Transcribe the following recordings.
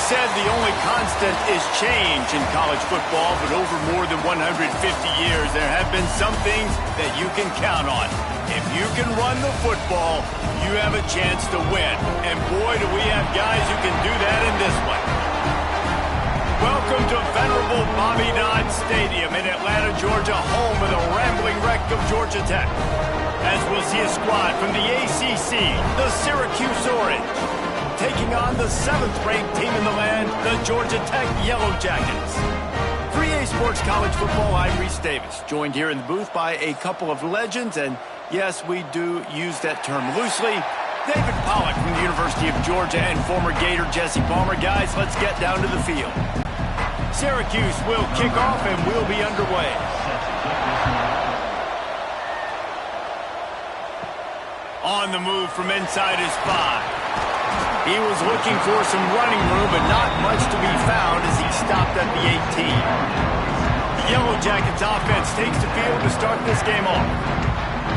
said the only constant is change in college football, but over more than 150 years, there have been some things that you can count on. If you can run the football, you have a chance to win. And boy, do we have guys who can do that in this one. Welcome to venerable Bobby Dodd Stadium in Atlanta, Georgia, home of the rambling wreck of Georgia Tech. As we'll see a squad from the ACC, the Syracuse Orange, taking on the 7th-ranked team in the land, the Georgia Tech Yellow Jackets. For EA Sports College Football, I'm Reese Davis, joined here in the booth by a couple of legends, and yes, we do use that term loosely. David Pollack from the University of Georgia and former Gator Jesse Palmer. Guys, let's get down to the field. Syracuse will kick off and we'll be underway. On the move from inside his 5. He was looking for some running room, but not much to be found as he stopped at the 18. The Yellow Jackets offense takes the field to start this game off.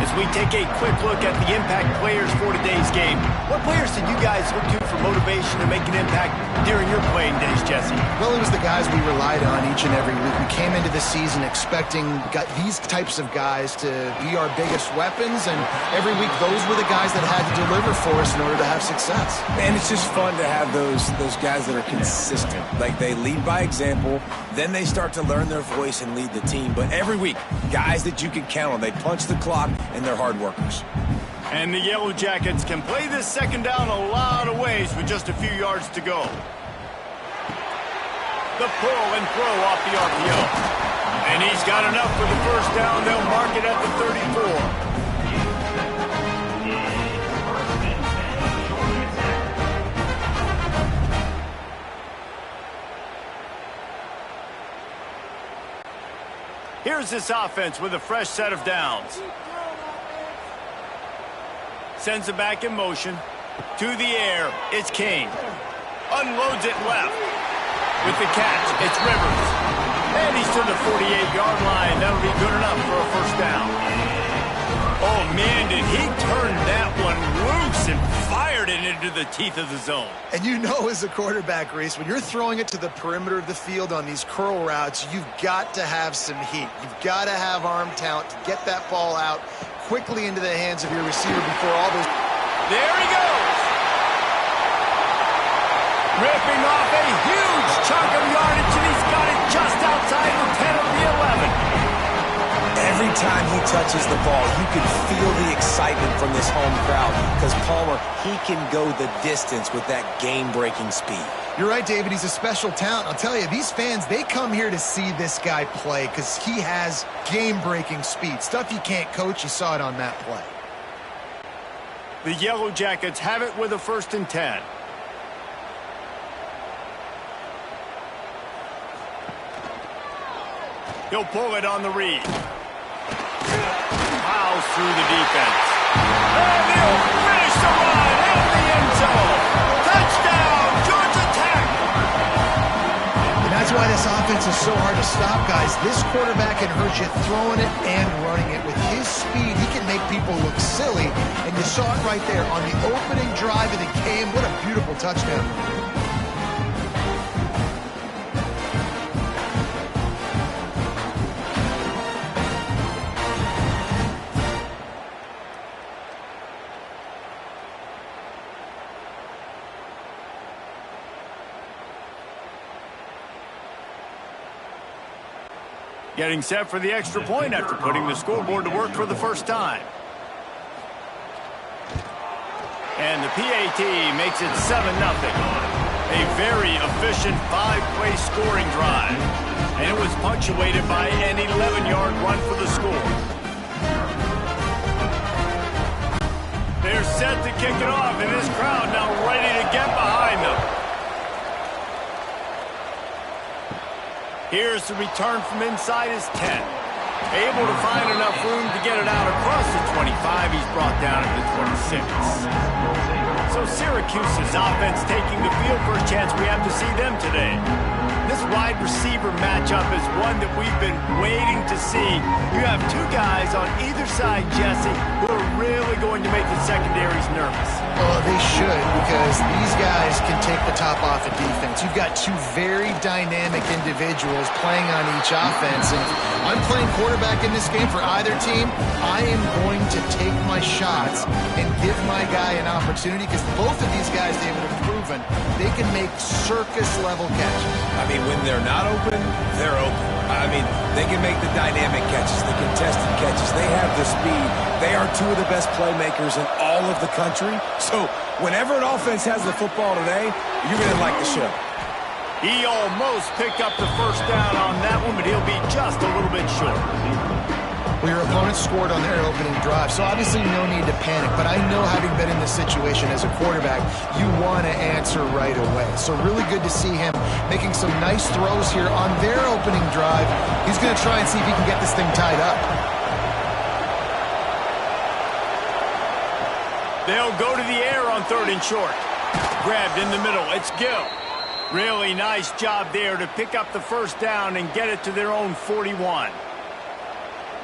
As we take a quick look at the impact players for today's game, what players did you guys look to for motivation to make an impact during your playing days, Jesse? Well, it was the guys we relied on each and every week. We came into the season expecting these types of guys to be our biggest weapons, and every week those were the guys that had to deliver for us in order to have success. And it's just fun to have those guys that are consistent. Like, they lead by example, then they start to learn their voice and lead the team. But every week, guys that you can count on, they punch the clock, and they're hard workers. And the Yellow Jackets can play this second down a lot of ways with just a few yards to go. The pull and throw off the RPO. And he's got enough for the first down. They'll mark it at the 34. Here's this offense with a fresh set of downs. Sends it back in motion. To the air, it's Kane. Unloads it left. With the catch, it's Rivers. And he's to the 48-yard line. That'll be good enough for a first down. Oh, man, did he turn that one loose and fired it into the teeth of the zone. And you know, as a quarterback, Reese, when you're throwing it to the perimeter of the field on these curl routes, you've got to have some heat. You've got to have arm talent to get that ball out quickly into the hands of your receiver before all those... There he goes! Ripping off a huge chunk of yardage, and he's got it just outside the 10 of the 11. Every time he touches the ball, you can feel the excitement from this home crowd, because Palmer, he can go the distance with that game-breaking speed. You're right, David. He's a special talent. I'll tell you, these fans, they come here to see this guy play because he has game-breaking speed. Stuff you can't coach. You saw it on that play. The Yellow Jackets have it with a 1st and 10. He'll pull it on the read. Plows through the defense. And he'll finish the run in the end zone. Touchdown, Georgia Tech! And that's why this offense is so hard to stop, guys. This quarterback can hurt you throwing it and running it. With his speed, he can make people look silly. And you saw it right there on the opening drive of the game. What a beautiful touchdown. Getting set for the extra point after putting the scoreboard to work for the first time. And the PAT makes it 7-0. A very efficient 5-play scoring drive. And it was punctuated by an 11-yard run for the score. They're set to kick it off, and this crowd now ready to get behind them. Here's the return from inside his 10. Able to find enough room to get it out across the 25. He's brought down at the 26. So Syracuse's offense taking the field. First chance we have to see them today. this wide receiver matchup is one that we've been waiting to see. You have two guys on either side, Jesse, who are really going to make the secondaries nervous. Oh, they should, because these guys can take the top off of defense. You've got two very dynamic individuals playing on each offense. And I'm playing quarterback in this game for either team. I am going to take my shots and give my guy an opportunity, because both of these guys, David, have proven they can make circus-level catches. I mean, when they're not open, they're open. I mean, they can make the dynamic catches, the contested catches. They have the speed. They are two of the best playmakers in all of the country. So whenever an offense has the football today, you're going to like the show. He almost picked up the first down on that one, but he'll be just a little bit short. Well, your opponent scored on their opening drive, so obviously no need to panic. But I know, having been in this situation as a quarterback, you want to answer right away. So really good to see him making some nice throws here on their opening drive. He's going to try and see if he can get this thing tied up. They'll go to the air on 3rd and short. Grabbed in the middle. It's Gill. Really nice job there to pick up the first down and get it to their own 41.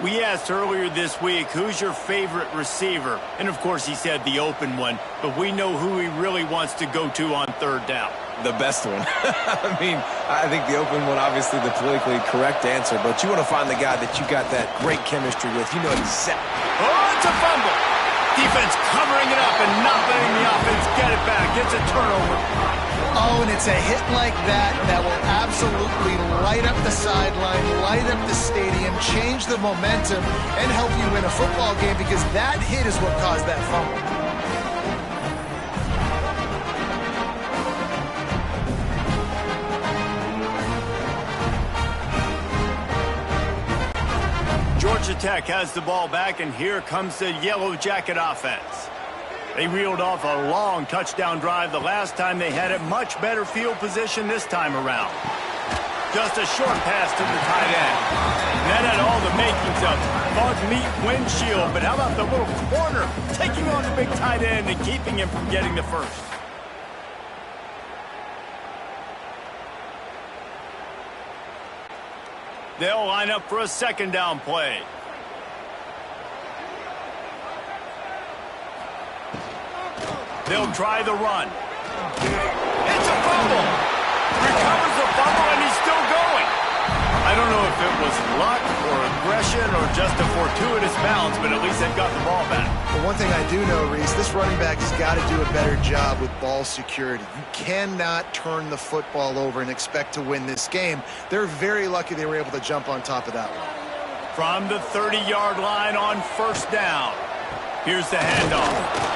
We asked earlier this week, who's your favorite receiver? And, of course, he said the open one, but we know who he really wants to go to on 3rd down. The best one. I mean, I think the open one, obviously the politically correct answer, but you want to find the guy that you got that great chemistry with. You know exactly. Oh, it's a fumble. Defense covering it up and not letting the offense get it back. It's a turnover. Oh, and it's a hit like that that will absolutely light up the sideline, light up the stadium, change the momentum, and help you win a football game, because that hit is what caused that fumble. Georgia Tech has the ball back, and here comes the Yellow Jacket offense. They reeled off a long touchdown drive the last time they had it. Much better field position this time around. Just a short pass to the tight end. That had all the makings of bug meat windshield, but how about the little corner taking on the big tight end and keeping him from getting the first? They'll line up for a 2nd down play. They'll try the run. It's a fumble. Recovers the fumble, and he's still going. I don't know if it was luck or aggression or just a fortuitous bounce, but at least they've got the ball back. But one thing I do know, Reese, this running back has got to do a better job with ball security. You cannot turn the football over and expect to win this game. They're very lucky they were able to jump on top of that one. From the 30-yard line on 1st down. Here's the handoff.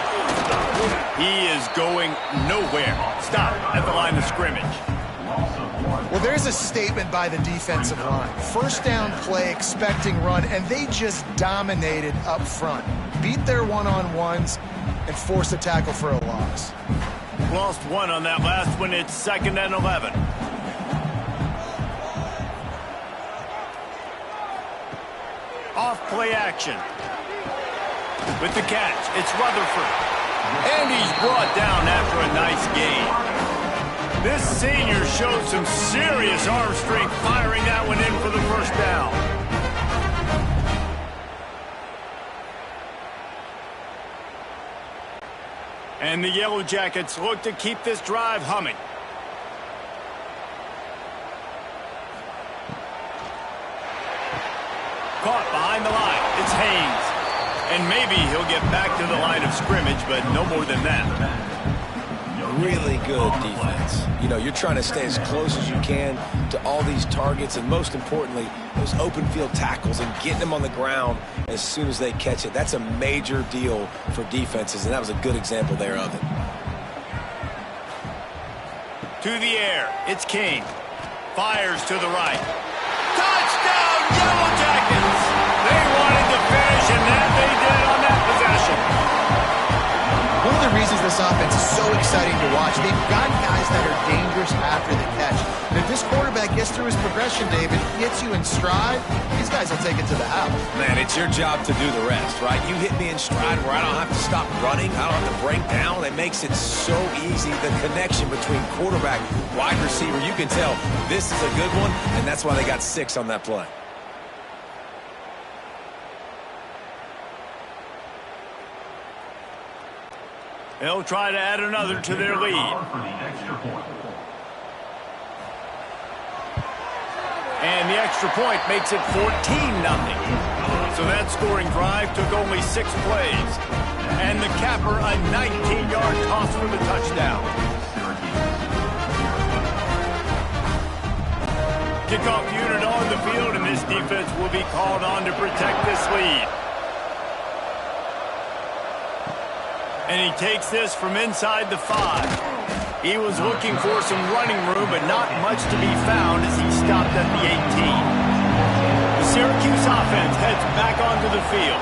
He is going nowhere. Stop at the line of scrimmage. Well, there's a statement by the defensive line. 1st down play, expecting run, and they just dominated up front. Beat their one-on-ones and forced a tackle for a loss. Lost one on that last one. It's 2nd and 11. Off play action. With the catch, it's Rutherford. And he's brought down after a nice gain. This senior showed some serious arm strength firing that one in for the 1st down. And the Yellow Jackets look to keep this drive humming. Caught behind the line. It's Haynes. And maybe he'll get back to the line of scrimmage, but no more than that. Really good defense. You know, you're trying to stay as close as you can to all these targets, and most importantly, those open field tackles and getting them on the ground as soon as they catch it. That's a major deal for defenses, and that was a good example there of it. To the air, it's King. Fires to the right. Touchdown, Yellow Jackets! They wanted to finish, and that they did on that possession. One of the reasons the this offense is so exciting to watch. They've got guys that are dangerous after the catch. And if this quarterback gets through his progression, David, gets you in stride, these guys will take it to the house. Man, it's your job to do the rest, right? You hit me in stride where I don't have to stop running. I don't have to break down. It makes it so easy. The connection between quarterback, wide receiver, you can tell this is a good one, and that's why they got 6 on that play. They'll try to add another to their lead. And the extra point makes it 14-0. So that scoring drive took only 6 plays. And the capper, a 19-yard toss for the touchdown. Kickoff unit on the field, and this defense will be called on to protect this lead. And he takes this from inside the 5. He was looking for some running room, but not much to be found as he stopped at the 18. The Syracuse offense heads back onto the field.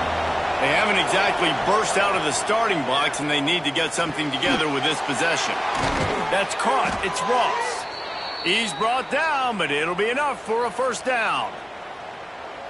They haven't exactly burst out of the starting blocks, and they need to get something together with this possession. That's caught. It's Ross. He's brought down, but it'll be enough for a first down.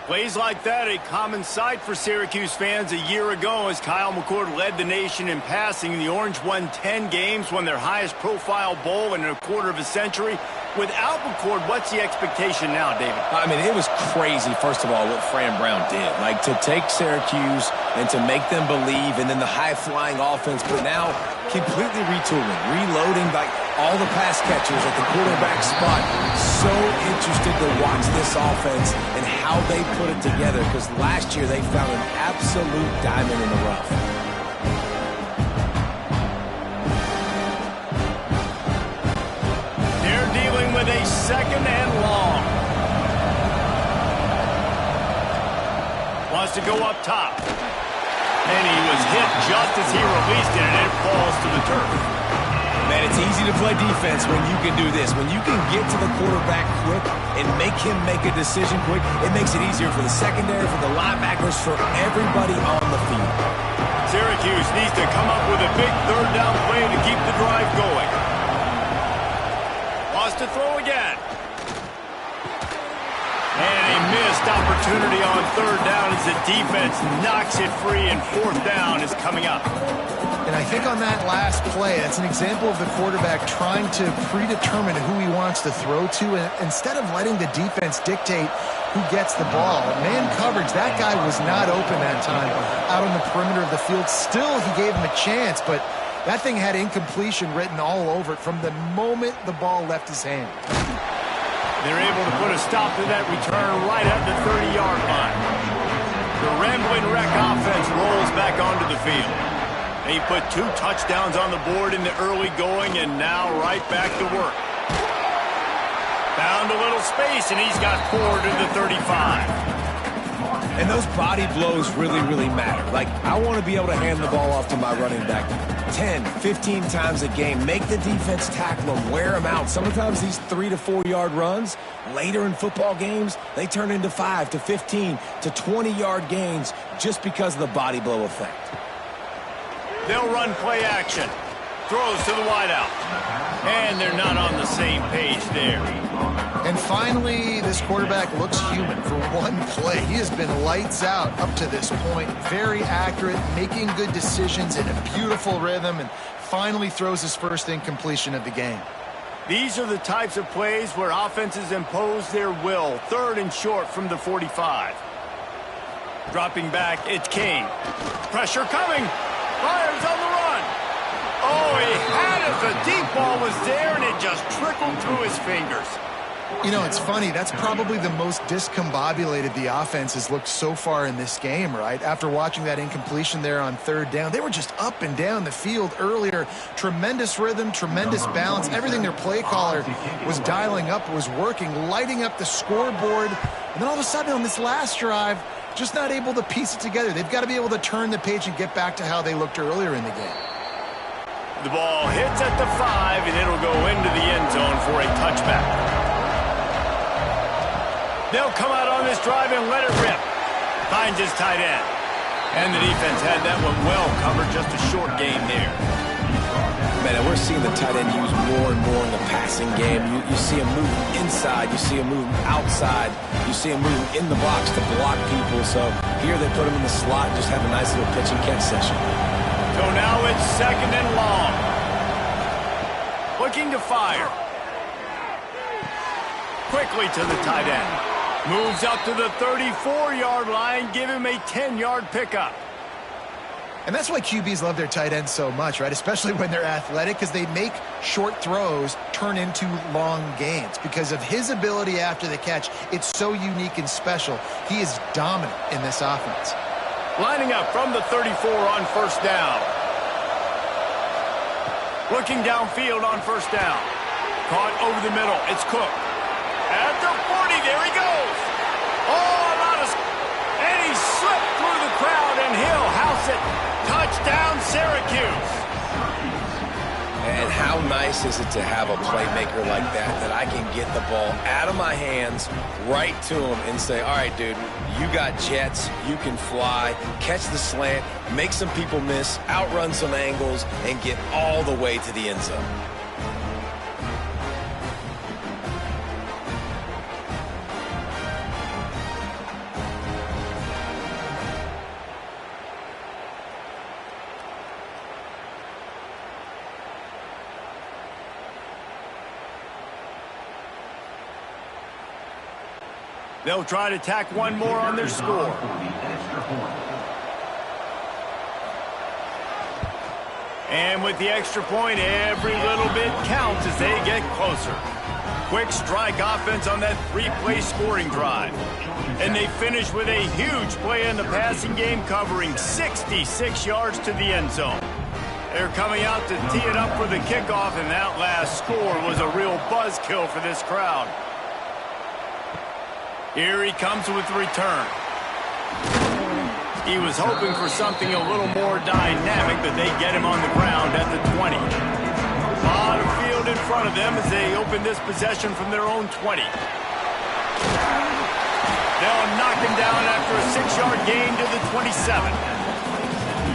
Plays like that, a common sight for Syracuse fans a year ago as Kyle McCord led the nation in passing. The Orange won 10 games, won their highest profile bowl in a quarter of a century. Without McCord, what's the expectation now, David? I mean, it was crazy, first of all, what Fran Brown did. Like, to take Syracuse and to make them believe, and then the high-flying offense, but now completely retooling, reloading, like all the pass catchers at the quarterback spot. So interested to watch this offense and how they put it together, because last year they found an absolute diamond in the rough. They're dealing with a 2nd and long. Wants to go up top. And he was hit just as he released it, and it falls to the turf. Man, it's easy to play defense when you can do this. When you can get to the quarterback quick and make him make a decision quick, it makes it easier for the secondary, for the linebackers, for everybody on the field. Syracuse needs to come up with a big 3rd down play to keep the drive going. Wants to throw again. And a missed opportunity on 3rd down as the defense knocks it free, and 4th down is coming up. And I think on that last play, that's an example of the quarterback trying to predetermine who he wants to throw to, and instead of letting the defense dictate who gets the ball. Man coverage, that guy was not open that time out on the perimeter of the field. Still, he gave him a chance, but that thing had incompletion written all over it from the moment the ball left his hand. They're able to put a stop to that return right at the 30-yard line. The Rambling Wreck offense rolls back onto the field. They put 2 touchdowns on the board in the early going, and now right back to work. Found a little space, and he's got 4 to the 35. And those body blows really, really matter. Like, I want to be able to hand the ball off to my running back 10, 15 times a game. Make the defense tackle them, wear them out. Sometimes these 3 to 4 yard runs, later in football games, they turn into 5 to 15 to 20-yard gains just because of the body blow effect. They'll run play action. Throws to the wideout. And they're not on the same page there. And finally, this quarterback looks human for one play. He has been lights out up to this point. Very accurate, making good decisions in a beautiful rhythm, and finally throws his first incompletion of the game. These are the types of plays where offenses impose their will. 3rd and short from the 45. Dropping back, it's Kane. Pressure coming. Fires on the run. Oh, he had it. The deep ball was there, and it just trickled through his fingers. You know, it's funny. That's probably the most discombobulated the offense has looked so far in this game, right? After watching that incompletion there on 3rd down, they were just up and down the field earlier. Tremendous rhythm, tremendous balance. Everything their play caller was dialing up was working, lighting up the scoreboard. And then all of a sudden on this last drive, just not able to piece it together. They've got to be able to turn the page and get back to how they looked earlier in the game. The ball hits at the 5, and it'll go into the end zone for a touchback. They'll come out on this drive and let it rip. Finds his tight end. And the defense had that one well covered. Just a short game there. Man, and we're seeing the tight end used more and more in the passing game. You see him moving inside. You see him moving outside. You see him moving in the box to block people. So here they put him in the slot and just have a nice little pitch and catch session. So now it's 2nd and long. Looking to fire. Quickly to the tight end. Moves up to the 34-yard line. Give him a 10-yard pickup. And that's why QBs love their tight ends so much, right? Especially when they're athletic, because they make short throws turn into long gains. Because of his ability after the catch, it's so unique and special. He is dominant in this offense. Lining up from the 34 on 1st down. Looking downfield on 1st down. Caught over the middle. It's Cook. At the 40, there he goes. Oh, a lot of... And he slipped through the crowd, and he'll house it. Touchdown, Syracuse. And how nice is it to have a playmaker like that I can get the ball out of my hands right to him and say, all right, dude, you got jets, you can fly, catch the slant, make some people miss, outrun some angles, and get all the way to the end zone. They'll try to tack one more on their score. And with the extra point, every little bit counts as they get closer. Quick strike offense on that 3-play scoring drive. And they finish with a huge play in the passing game, covering 66 yards to the end zone. They're coming out to tee it up for the kickoff, and that last score was a real buzzkill for this crowd. Here he comes with the return. He was hoping for something a little more dynamic, but they get him on the ground at the 20. A lot of field in front of them as they open this possession from their own 20. They'll knock him down after a 6-yard gain to the 27.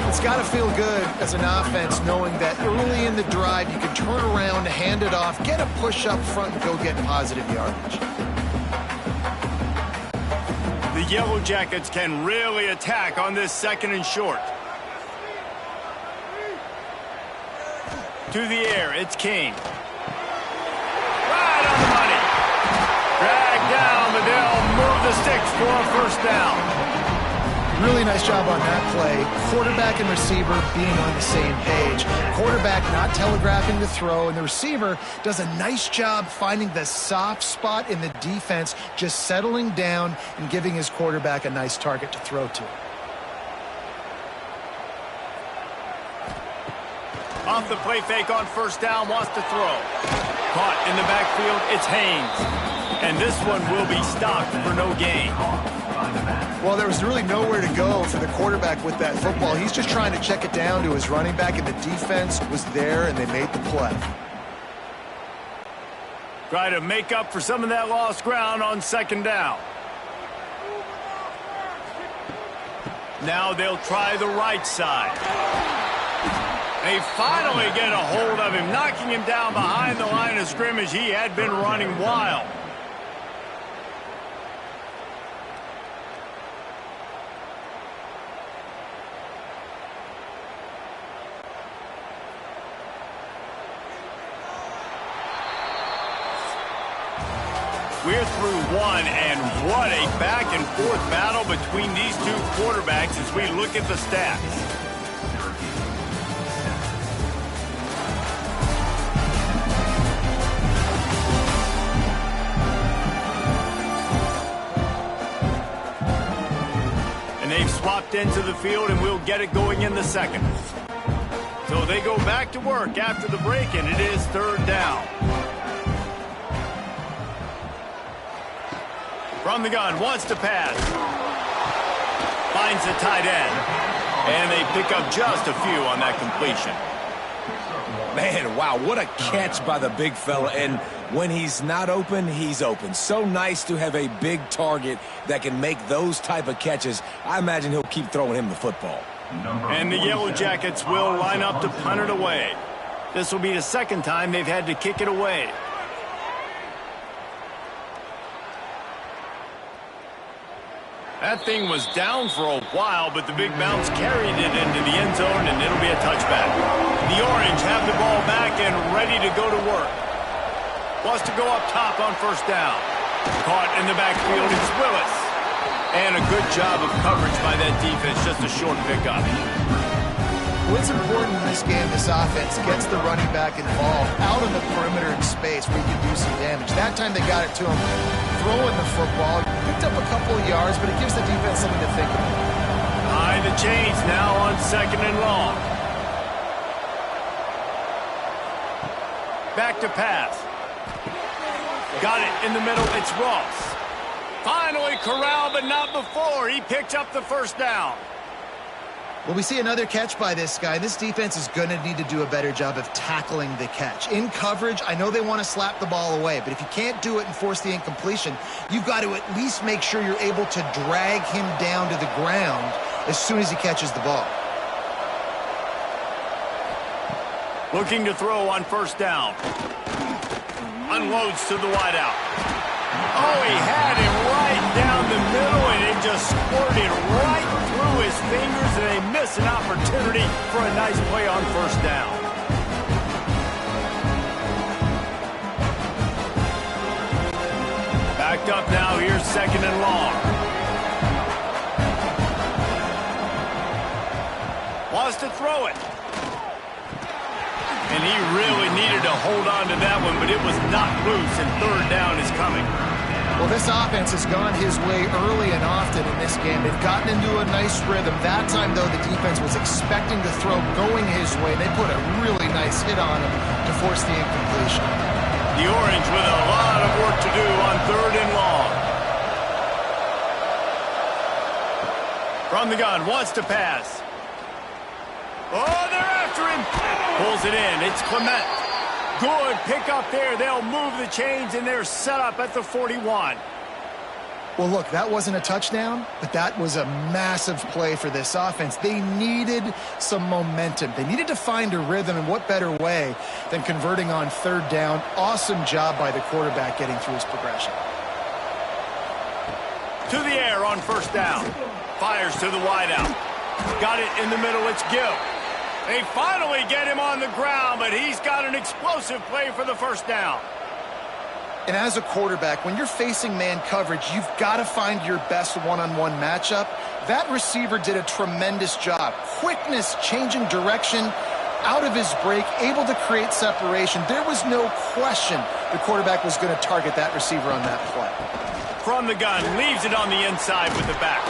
It's got to feel good as an offense knowing that early in the drive you can turn around, hand it off, get a push up front, and go get positive yardage. The Yellow Jackets can really attack on this 2nd and short. To the air, it's King. Right on the money. Dragged down, but they'll move the sticks for a 1st down. Really nice job on that play. Quarterback and receiver being on the same page. Quarterback not telegraphing the throw, and the receiver does a nice job finding the soft spot in the defense, just settling down and giving his quarterback a nice target to throw to. Off the play fake on 1st down, wants to throw. Caught in the backfield, it's Haynes. And this one will be stopped for no gain. Well, there was really nowhere to go for the quarterback with that football. He's just trying to check it down to his running back, and the defense was there, and they made the play. Try to make up for some of that lost ground on 2nd down. Now they'll try the right side. They finally get a hold of him, knocking him down behind the line of scrimmage. He had been running wild. We're through one, and what a back-and-forth battle between these two quarterbacks as we look at the stats. And they've swapped into the field, and we'll get it going in the 2nd. So they go back to work after the break, and it is 3rd down. From the gun, wants to pass. Finds the tight end. And they pick up just a few on that completion. Man, wow, what a catch by the big fella. And when he's not open, he's open. So nice to have a big target that can make those type of catches. I imagine he'll keep throwing him the football. And the Yellow Jackets will line up to punt it away. This will be the second time they've had to kick it away. That thing was down for a while, but the big bounce carried it into the end zone, and it'll be a touchback. The Orange have the ball back and ready to go to work. Wants to go up top on first down. Caught in the backfield, it's Willis. And a good job of coverage by that defense, just a short pickup. What's important in this game, this offense gets the running back involved out on the perimeter in space where you can do some damage. That time they got it to him throwing the football. Picked up a couple of yards, but it gives the defense something to think about. Behind the chains now on 2nd and long. Back to pass. Got it in the middle. It's Ross. Finally corralled, but not before. He picked up the first down. Well, we see another catch by this guy. This defense is going to need to do a better job of tackling the catch. In coverage, I know they want to slap the ball away, but if you can't do it and force the incompletion, you've got to at least make sure you're able to drag him down to the ground as soon as he catches the ball. Looking to throw on first down. Unloads to the wideout. Oh, he had him right down the middle, and it just squirted right through his fingers, and they miss an opportunity for a nice play on first down. Backed up now, here's 2nd and long. Wants to throw it. And he really needed to hold on to that one, but it was knocked loose, and 3rd down is coming. Well, this offense has gone his way early and often in this game. They've gotten into a nice rhythm. That time, though, the defense was expecting to throw going his way. They put a really nice hit on him to force the incompletion. The Orange with a lot of work to do on 3rd and long. From the gun, wants to pass. Oh, they're after him. Pulls it in. It's Clement. Good pickup there. They'll move the chains, and they're set up at the 41. Well, look, that wasn't a touchdown, but that was a massive play for this offense. They needed some momentum. They needed to find a rhythm, and what better way than converting on 3rd down. Awesome job by the quarterback getting through his progression. To the air on first down. Fires to the wideout. Got it in the middle. It's Gill. They finally get him on the ground, but he's got an explosive play for the first down. And as a quarterback, when you're facing man coverage, you've got to find your best one-on-one matchup. That receiver did a tremendous job. Quickness, changing direction, out of his break, able to create separation. There was no question the quarterback was going to target that receiver on that play. From the gun, leaves it on the inside with the back.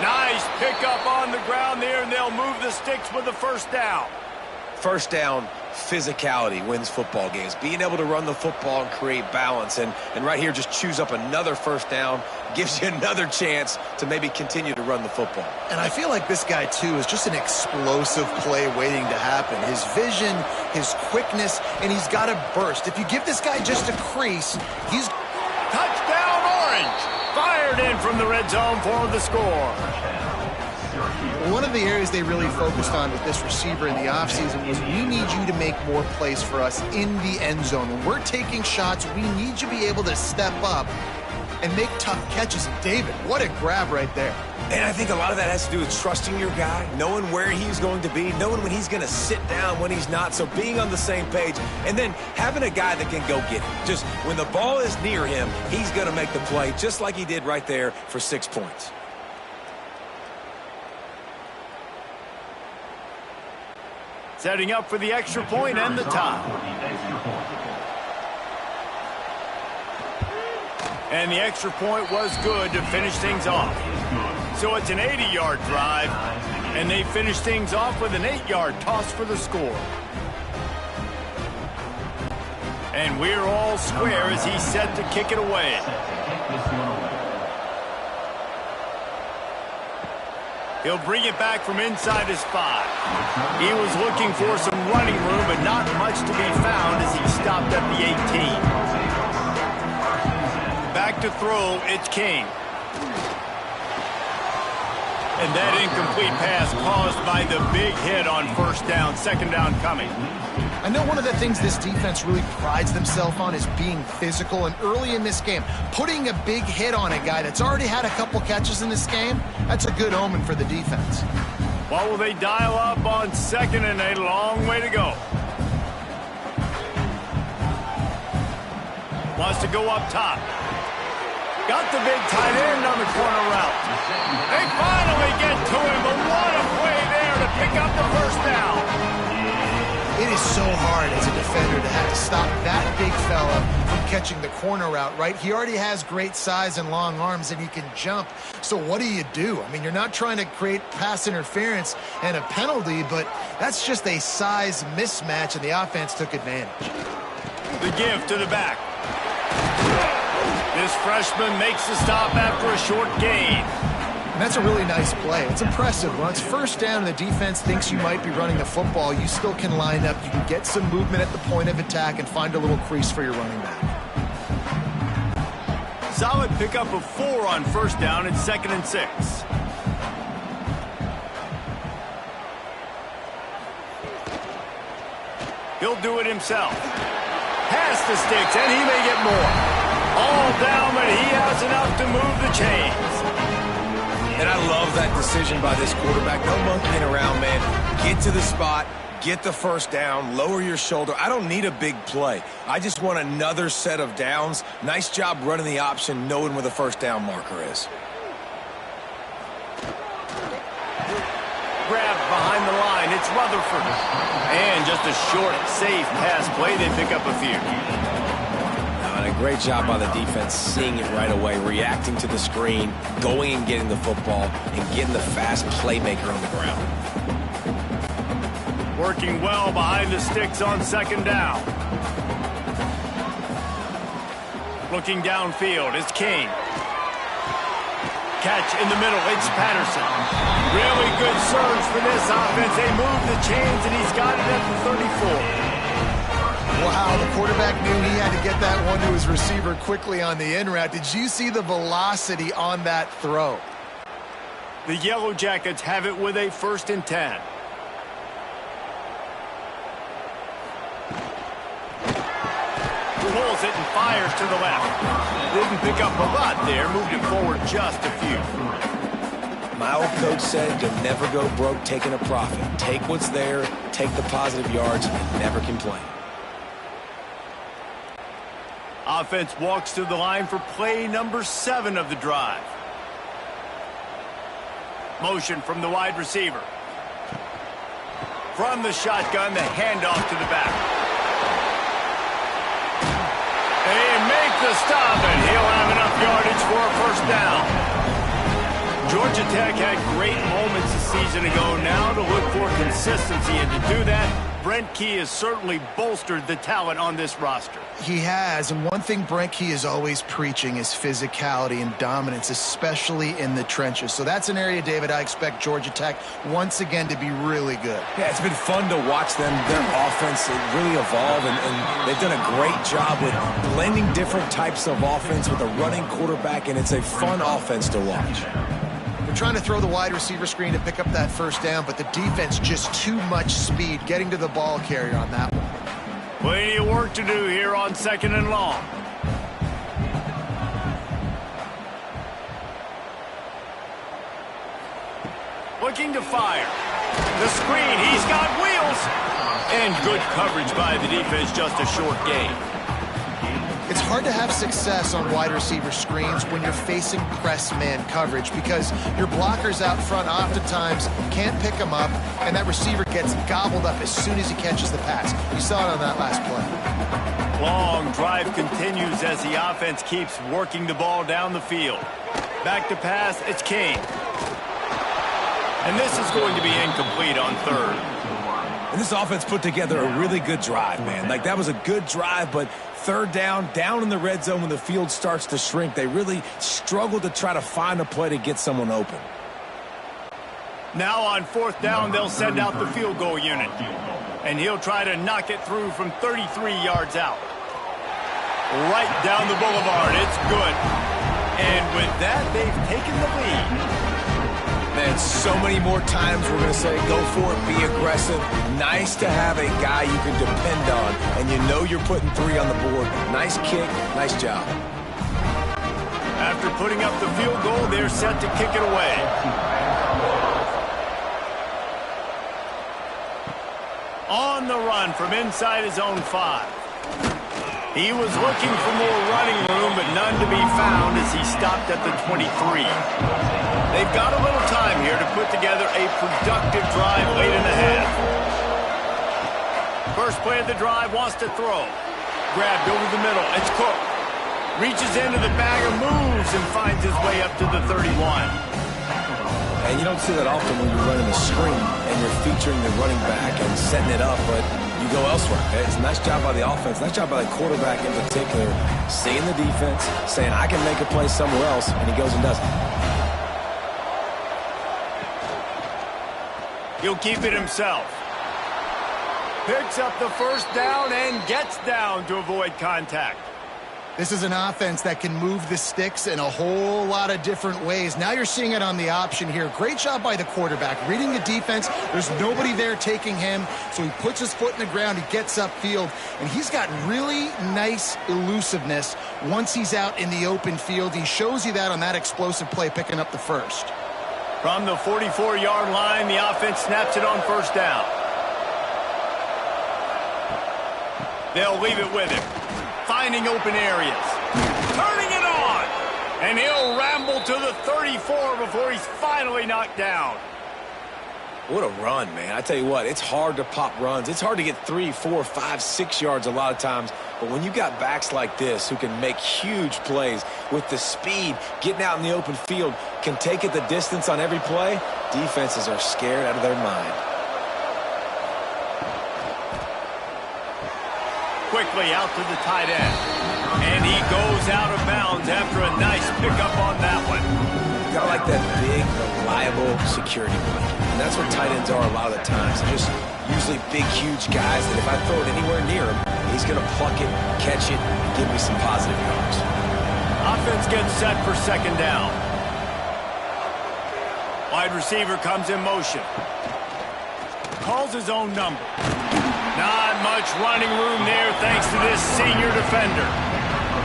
Nice pickup on the ground there, and they'll move the sticks with the first down. First down, physicality wins football games. Being able to run the football and create balance. And right here, just choose up another first down, gives you another chance to maybe continue to run the football. And I feel like this guy, too, is just an explosive play waiting to happen. His vision, his quickness, and he's got a burst. If you give this guy just a crease, he's... Touchdown, Orange! Fired in from the red zone for the score. One of the areas they really focused on with this receiver in the offseason was we need you to make more plays for us in the end zone. When we're taking shots, we need you to be able to step up and make tough catches. And David, what a grab right there. And I think a lot of that has to do with trusting your guy, knowing where he's going to be, knowing when he's going to sit down, when he's not, so being on the same page, and then having a guy that can go get it. Just when the ball is near him, he's going to make the play, just like he did right there for 6 points. Setting up for the extra point and the tie. And the extra point was good to finish things off. So it's an 80-yard drive, and they finish things off with an 8-yard toss for the score. And we're all square as he's set to kick it away. He'll bring it back from inside his 5. He was looking for some running room, but not much to be found as he stopped at the 18. Back to throw, it's King. And that incomplete pass caused by the big hit on first down, second down coming. I know one of the things this defense really prides themselves on is being physical, and early in this game, putting a big hit on a guy that's already had a couple catches in this game, that's a good omen for the defense. What will they dial up on second and a long way to go? Wants to go up top. Got the big tight end on the corner route. They finally get to him, but what a play there to pick up the first down. It is so hard as a defender to have to stop that big fella from catching the corner route, right? He already has great size and long arms, and he can jump. So what do? I mean, you're not trying to create pass interference and a penalty, but that's just a size mismatch, and the offense took advantage. The give to the back. This freshman makes the stop after a short gain. And that's a really nice play. It's impressive. When it's first down and the defense thinks you might be running the football, you still can line up. You can get some movement at the point of attack and find a little crease for your running back. Solid pickup of 4 on first down and 2nd and 6. He'll do it himself. Pass the sticks, and he may get more. All down, but he has enough to move the chains. And I love that decision by this quarterback. No monkeying around, man. Get to the spot, get the first down, lower your shoulder. I don't need a big play. I just want another set of downs. Nice job running the option, knowing where the first down marker is. Grabbed behind the line, it's Rutherford. And just a short, safe pass play, they pick up a few. And a great job by the defense seeing it right away, reacting to the screen, going and getting the football, and getting the fast playmaker on the ground. Working well behind the sticks on second down. Looking downfield, it's King. Catch in the middle, it's Patterson. Really good surge for this offense. They move the chains, and he's got it at the 34. Wow, the quarterback knew he had to get that one to his receiver quickly on the in route. Did you see the velocity on that throw? The Yellow Jackets have it with a 1st and 10. Pulls it and fires to the left. Didn't pick up a lot there, moved it forward just a few. My old coach said you'll never go broke taking a profit. Take what's there, take the positive yards, and never complain. Offense walks to the line for play number 7 of the drive. Motion from the wide receiver. From the shotgun, the handoff to the back. They make the stop, and he'll have enough yardage for a first down. Georgia Tech had great moments a season ago. Now to look for consistency, and to do that, Brent Key has certainly bolstered the talent on this roster. He has, and one thing Brent Key is always preaching is physicality and dominance, especially in the trenches. So that's an area, David, I expect Georgia Tech once again to be really good. Yeah, it's been fun to watch them, their offense really evolve, and they've done a great job with blending different types of offense with a running quarterback, and it's a fun offense to watch. Trying to throw the wide receiver screen to pick up that first down, but the defense just too much speed getting to the ball carrier on that one. Plenty of work to do here on 2nd and long. Looking to fire. The screen, he's got wheels. And good coverage by the defense, just a short gain. It's hard to have success on wide receiver screens when you're facing press man coverage because your blockers out front oftentimes can't pick them up, and that receiver gets gobbled up as soon as he catches the pass. You saw it on that last play. Long drive continues as the offense keeps working the ball down the field. Back to pass, it's King. And this is going to be incomplete on 3rd. And this offense put together a really good drive, man. Like, that was a good drive, but 3rd down in the red zone when the field starts to shrink, they really struggle to try to find a play to get someone open. Now on 4th down, they'll send out the field goal unit. And he'll try to knock it through from 33 yards out. Right down the boulevard, it's good. And with that, they've taken the lead. Man, so many more times we're going to say, go for it, be aggressive. Nice to have a guy you can depend on, and you know you're putting 3 on the board. Nice kick, nice job. After putting up the field goal, they're set to kick it away. On the run from inside his own 5. He was looking for more running room, but none to be found as he stopped at the 23. They've got a little time here to put together a productive drive late in the half. First play of the drive, wants to throw. Grabbed over the middle, it's Cook. Reaches into the bag of moves and finds his way up to the 31. And you don't see that often when you're running a screen and you're featuring the running back and setting it up, but you go elsewhere. It's a nice job by the offense, nice job by the quarterback in particular, seeing the defense, saying, I can make a play somewhere else, and he goes and does it. He'll keep it himself. Picks up the first down and gets down to avoid contact. This is an offense that can move the sticks in a whole lot of different ways. Now you're seeing it on the option here. Great job by the quarterback. Reading the defense, there's nobody there taking him, so he puts his foot in the ground, he gets upfield, and he's got really nice elusiveness once he's out in the open field. He shows you that on that explosive play, picking up the first. From the 44-yard line, the offense snaps it on first down. They'll leave it with him. Finding open areas. Turning it on. And he'll ramble to the 34 before he's finally knocked down. What a run, man. I tell you what, it's hard to pop runs. It's hard to get 3, 4, 5, 6 yards a lot of times. But when you got backs like this who can make huge plays with the speed, getting out in the open field, can take it the distance on every play, defenses are scared out of their mind. Quickly out to the tight end. And he goes out of bounds after a nice pickup on that one. You gotta like that big, reliable security blanket. And that's what tight ends are a lot of the times. They're just usually big, huge guys that if I throw it anywhere near him, he's gonna pluck it, catch it, and give me some positive yards. Offense gets set for second down. Wide receiver comes in motion. Calls his own number. Not much running room there thanks to this senior defender.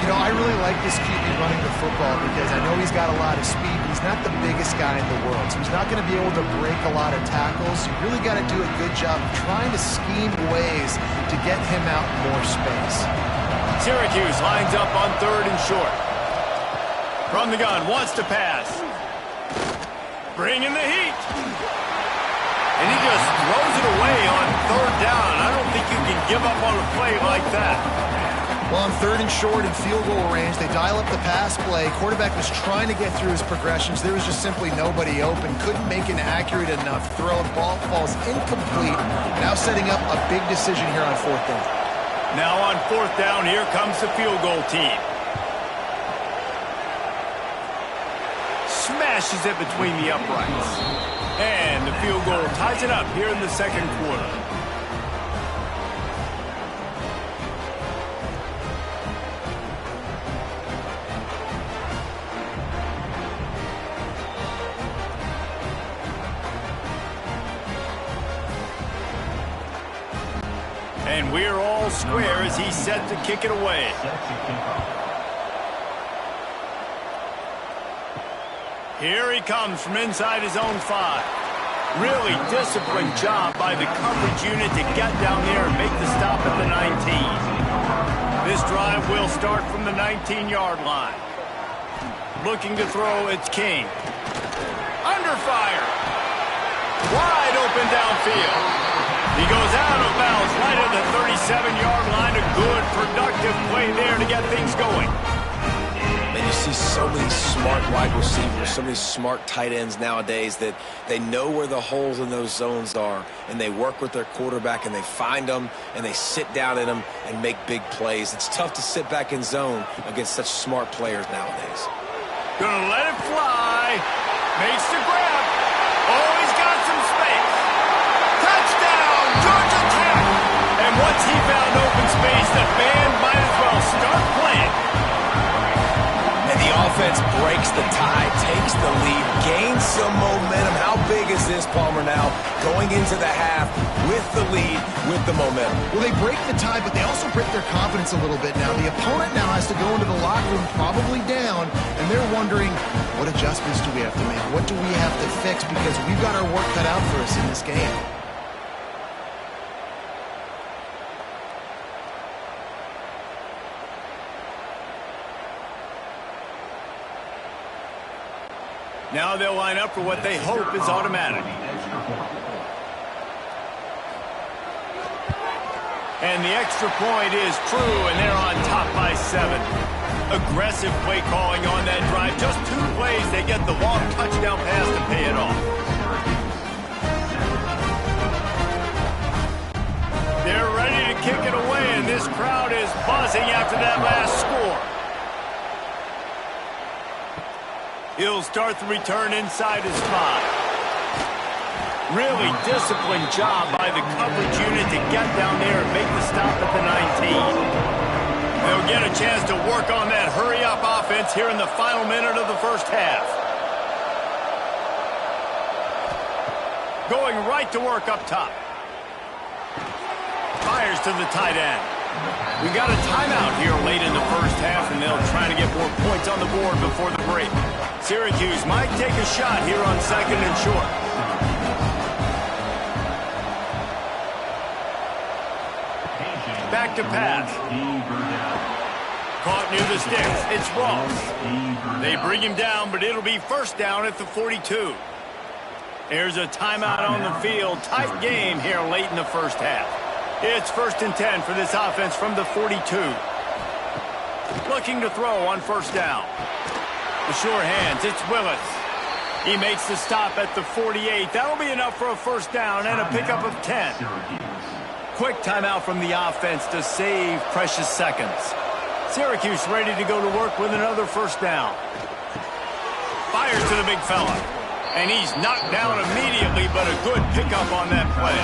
You know, I really like this QB running the football because I know he's got a lot of speed. He's not the biggest guy in the world, so he's not going to be able to break a lot of tackles. You really got to do a good job of trying to scheme ways to get him out in more space. Syracuse lines up on 3rd and short. From the gun, wants to pass. Bringing the heat. And he just throws it away on 3rd down. I don't think you can give up on a play like that. Well, on 3rd and short and field goal range, they dial up the pass play. Quarterback was trying to get through his progressions. There was just simply nobody open. Couldn't make an accurate enough throw. The ball falls incomplete. Now setting up a big decision here on 4th down. Now on 4th down, here comes the field goal team. Smashes it between the uprights. And the field goal ties it up here in the second quarter. And we're all square as he's set to kick it away. Here he comes from inside his own 5. Really disciplined job by the coverage unit to get down there and make the stop at the 19. This drive will start from the 19-yard line. Looking to throw, it's King. Under fire. Wide open downfield. He goes out of bounds right at the 37-yard line. A good, productive play there to get things going. And you see so many smart wide receivers, so many smart tight ends nowadays that they know where the holes in those zones are, and they work with their quarterback, and they find them, and they sit down in them and make big plays. It's tough to sit back in zone against such smart players nowadays. Gonna let it fly. Makes the grab. Oh, he's got some space. Touchdown, Georgia Tech. And once he found open space, the band might as well start playing. And the offense breaks the tie, takes the lead, gains some momentum. How big is this, Palmer, now going into the half with the lead, with the momentum? Well, they break the tie, but they also break their confidence a little bit now. The opponent now has to go into the locker room probably down, and they're wondering, what adjustments do we have to make? What do we have to fix? Because we've got our work cut out for us in this game. Now they'll line up for what they hope is automatic. And the extra point is true, and they're on top by 7. Aggressive play calling on that drive. Just 2 plays, they get the long touchdown pass to pay it off. They're ready to kick it away, and this crowd is buzzing after that last score. He'll start the return inside his 5. Really disciplined job by the coverage unit to get down there and make the stop at the 19. They'll get a chance to work on that hurry-up offense here in the final minute of the first half. Going right to work up top. Fires to the tight end. We got a timeout here late in the first half, and they'll try to get more points on the board before the break. Syracuse might take a shot here on 2nd and short. Back to pass. Caught near the sticks. It's Ross. They bring him down, but it'll be first down at the 42. There's a timeout on the field. Tight game here late in the first half. It's 1st and 10 for this offense from the 42. Looking to throw on first down. The sure hands, it's Willis. He makes the stop at the 48. That'll be enough for a first down and a pickup of 10. Quick timeout from the offense to save precious seconds. Syracuse ready to go to work with another first down. Fires to the big fella. And he's knocked down immediately, but a good pickup on that play.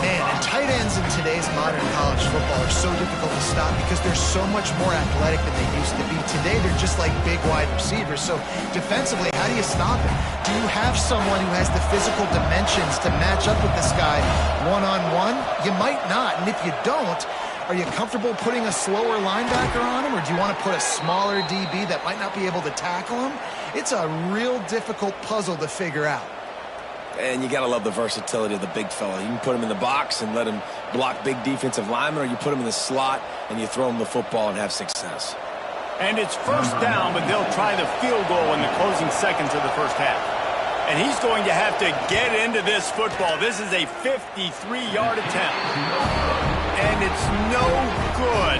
Man, and tight ends in today's modern college football are so difficult to stop because they're so much more athletic than they used to be. Today, they're just like big wide receivers. So defensively, how do you stop it? Do you have someone who has the physical dimensions to match up with this guy one-on-one? You might not. And if you don't, are you comfortable putting a slower linebacker on him, or do you want to put a smaller DB that might not be able to tackle him? It's a real difficult puzzle to figure out. And you got to love the versatility of the big fella. You can put him in the box and let him block big defensive linemen, or you put him in the slot and you throw him the football and have success. And it's first down, but they'll try the field goal in the closing seconds of the first half. And he's going to have to get into this football. This is a 53-yard attempt. And it's no good.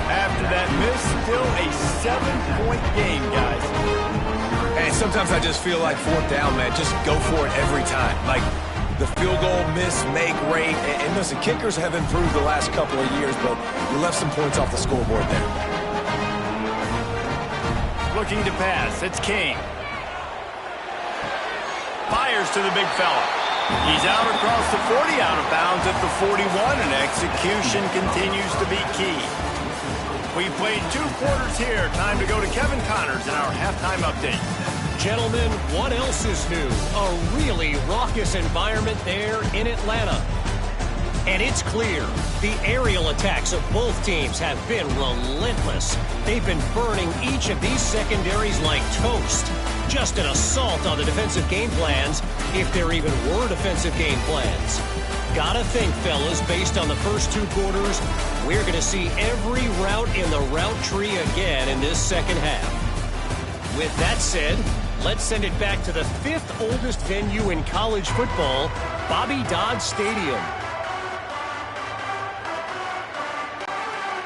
After that miss, still a 7-point game, guys. And sometimes I just feel like 4th down, man. Just go for it every time. Like the field goal miss, make rate. And listen, kickers have improved the last couple of years, but you left some points off the scoreboard there. Looking to pass. It's King. Fires to the big fella. He's out across the 40, out of bounds at the 41, and execution continues to be key. We've played 2 quarters here. Time to go to Kevin Connors in our halftime update. Gentlemen, what else is new? A really raucous environment there in Atlanta. And it's clear, the aerial attacks of both teams have been relentless. They've been burning each of these secondaries like toast. Just an assault on the defensive game plans, if there even were defensive game plans. Gotta think, fellas, based on the first 2 quarters, we're going to see every route in the route tree again in this second half. With that said, let's send it back to the 5th oldest venue in college football, Bobby Dodd Stadium.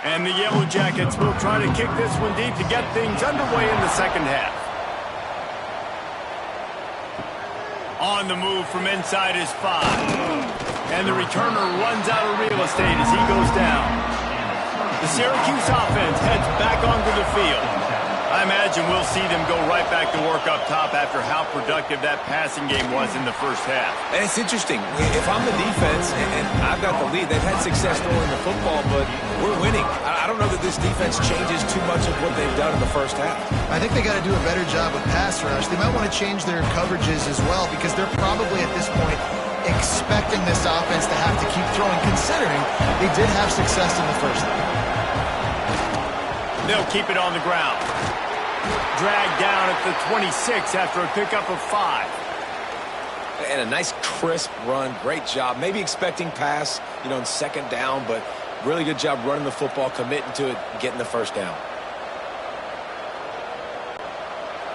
And the Yellow Jackets will try to kick this one deep to get things underway in the second half. On the move from inside his 5. And the returner runs out of real estate as he goes down. The Syracuse offense heads back onto the field. I imagine we'll see them go right back to work up top after how productive that passing game was in the first half. And it's interesting. If I'm the defense and I've got the lead, they've had success throwing the football, but we're winning. I don't know that this defense changes too much of what they've done in the first half. I think they got to do a better job with pass rush. They might want to change their coverages as well because they're probably at this point expecting this offense to have to keep throwing, considering they did have success in the first half. They'll keep it on the ground. Dragged down at the 26 after a pickup of 5. And a nice crisp run. Great job. Maybe expecting pass, in second down, but really good job running the football, committing to it, getting the first down.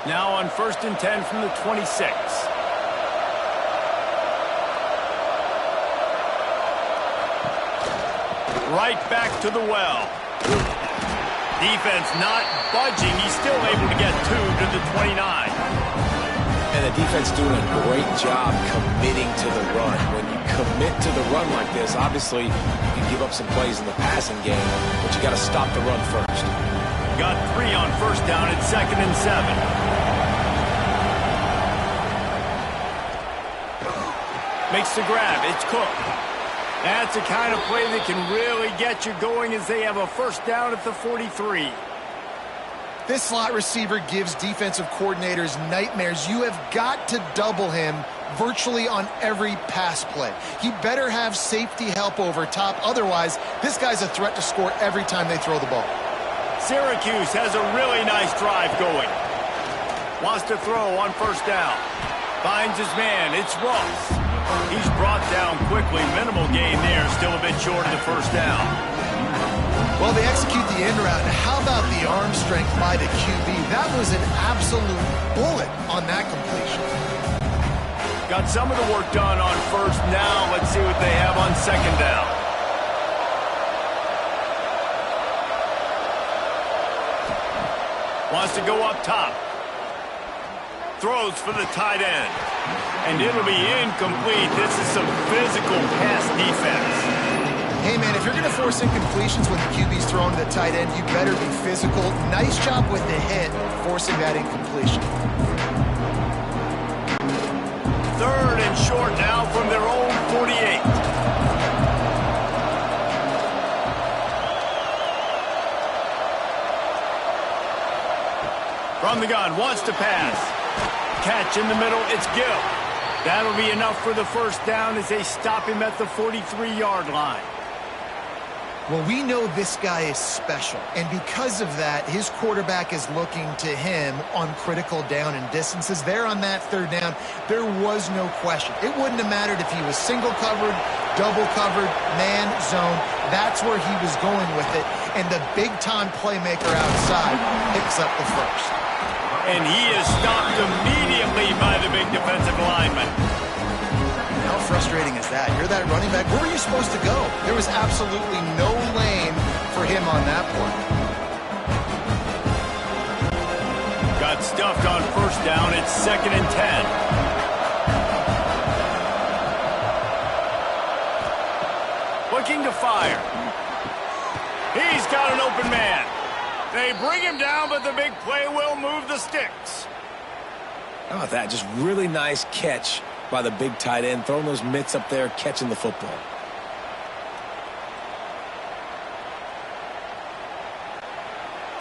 Now on 1st and 10 from the 26. Right back to the well. Defense not budging. He's still able to get 2 to the 29. And the defense doing a great job committing to the run. When you commit to the run like this, obviously you can give up some plays in the passing game, but you got to stop the run first. Got 3 on 1st down at 2nd and 7. Makes the grab. It's Cook. That's the kind of play that can really get you going as they have a 1st down at the 43. This slot receiver gives defensive coordinators nightmares. You have got to double him virtually on every pass play. He better have safety help over top. Otherwise, this guy's a threat to score every time they throw the ball. Syracuse has a really nice drive going. Wants to throw on 1st down. Finds his man. It's Ross. He's brought down quickly. Minimal gain there. Still a bit short of the 1st down. Well, they execute the end route. How about the arm strength by the QB? That was an absolute bullet on that completion. Got some of the work done on 1st. Now let's see what they have on 2nd down. Wants to go up top. Throws for the tight end. And it'll be incomplete. This is some physical pass defense. Hey, man, if you're going to force incompletions when the QB's throwing to the tight end, you better be physical. Nice job with the hit, forcing that incompletion. 3rd and short now from their own 48. From the gun, wants to pass. Catch in the middle, it's Gill. That'll be enough for the 1st down as they stop him at the 43-yard line. Well, we know this guy is special, and because of that, his quarterback is looking to him on critical down and distances. There on that 3rd down, there was no question. It wouldn't have mattered if he was single covered, double covered, man, zone. That's where he was going with it, and the big-time playmaker outside picks up the 1st. And he is stopped immediately by the big defensive lineman. How frustrating is that? You're that running back. Where were you supposed to go? There was absolutely no lane for him on that point. Got stuffed on 1st down. It's 2nd and 10. Looking to fire. He's got an open man. They bring him down, but the big play will move the sticks. How about that? Just really nice catch by the big tight end, throwing those mitts up there, catching the football.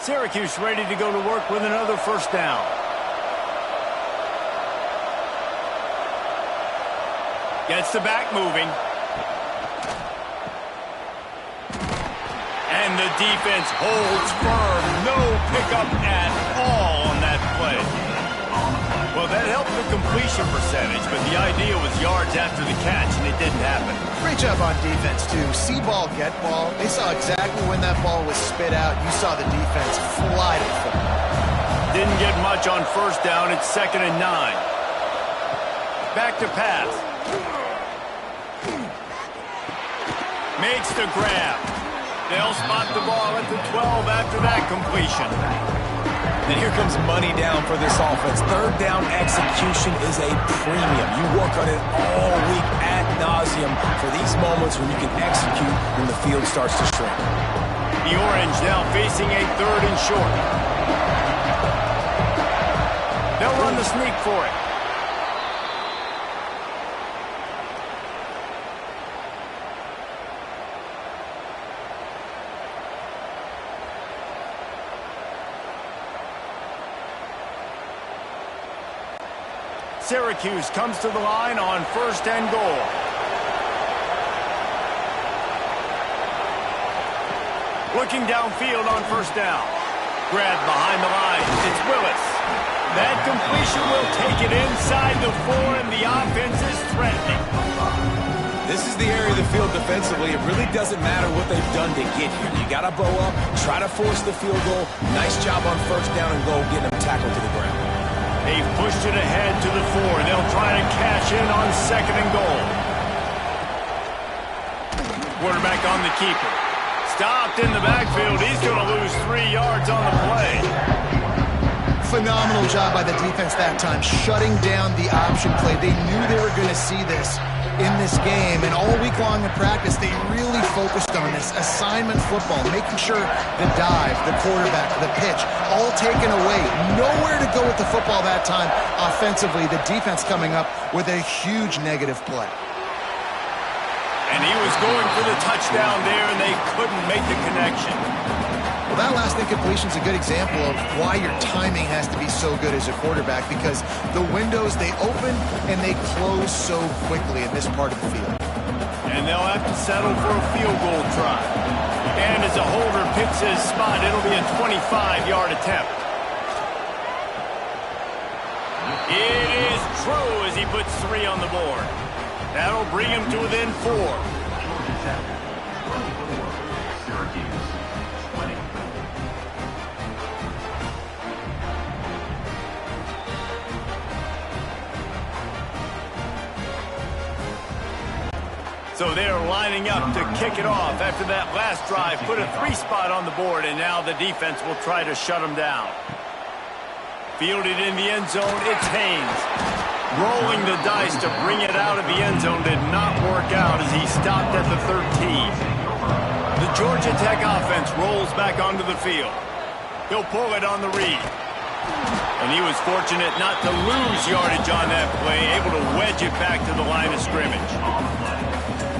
Syracuse ready to go to work with another 1st down. Gets the back moving. And the defense holds firm. No pickup at all on that play. Well, that helped the completion percentage, but the idea was yards after the catch, and it didn't happen. Great job on defense, too. See ball, get ball. They saw exactly when that ball was spit out. You saw the defense fly to the football. Didn't get much on 1st down. It's 2nd and 9. Back to pass. Makes the grab. They'll spot the ball at the 12 after that completion. And here comes money down for this offense. 3rd down execution is a premium. You work on it all week ad nauseum for these moments when you can execute when the field starts to shrink. The Orange now facing a 3rd and short. They'll run the sneak for it. Syracuse comes to the line on 1st and goal. Looking downfield on 1st down. Grabbed behind the line. It's Willis. That completion will take it inside the 4, and the offense is threatening. This is the area of the field defensively. It really doesn't matter what they've done to get here. You got to bow up, try to force the field goal. Nice job on 1st down and goal, getting them tackled to the ground. They've pushed it ahead to the 4. They'll try to cash in on 2nd and goal. Quarterback on the keeper. Stopped in the backfield. He's going to lose 3 yards on the play. Phenomenal job by the defense that time, shutting down the option play. They knew they were going to see this in this game, and all week long in practice, they really focused on this assignment football, making sure the dive, the quarterback, the pitch, all taken away. Nowhere to go with the football that time offensively. The defense coming up with a huge negative play. And he was going for the touchdown there, and they couldn't make the connection. Well, that last incompletion is a good example of why your timing has to be so good as a quarterback, because the windows, they open and they close so quickly in this part of the field. And they'll have to settle for a field goal try. And as a holder picks his spot, it'll be a 25-yard attempt. It is true as he puts 3 on the board. That'll bring him to within 4. Syracuse, 20. So they're lining up to kick it off after that last drive. Put a 3 spot on the board, and now the defense will try to shut them down. Fielded in the end zone, it's Haynes. Rolling the dice to bring it out of the end zone did not work out as he stopped at the 13. The Georgia Tech offense rolls back onto the field. He'll pull it on the read. And he was fortunate not to lose yardage on that play, able to wedge it back to the line of scrimmage.